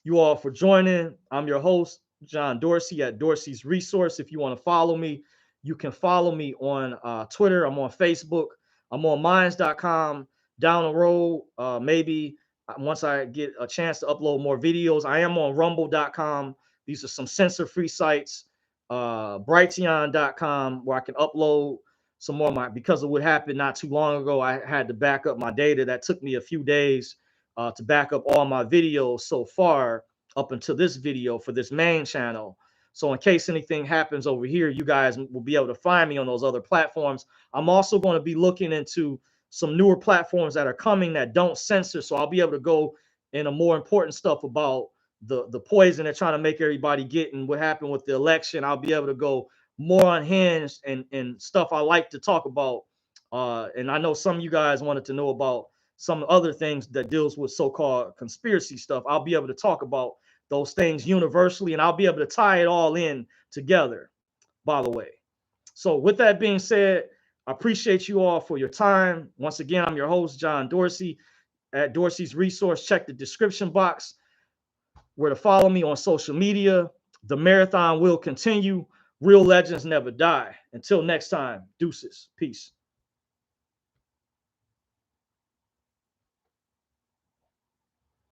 you all for joining. I'm your host, John Dorsey at Dorsey's Resource. If you want to follow me, you can follow me on Twitter. I'm on Facebook. I'm on minds.com. Down the road, maybe once I get a chance to upload more videos, I am on rumble.com. These are some censor-free sites. Brighteon.com, where I can upload some more of my, because of what happened not too long ago, I had to back up my data. That took me a few days to back up all my videos so far up until this video for this main channel. So in case anything happens over here, you guys will be able to find me on those other platforms. I'm also going to be looking into some newer platforms that are coming that don't censor. So I'll be able to go into more important stuff about the poison they're trying to make everybody get and what happened with the election. I'll be able to go more unhinged and stuff I like to talk about. And I know some of you guys wanted to know about some other things that deals with so-called conspiracy stuff. I'll be able to talk about those things universally, and I'll be able to tie it all in together, by the way. So with that being said, I appreciate you all for your time. Once again, I'm your host, John Dorsey at Dorsey's Resource. Check the description box where to follow me on social media. The marathon will continue. Real legends never die. Until next time, deuces. Peace.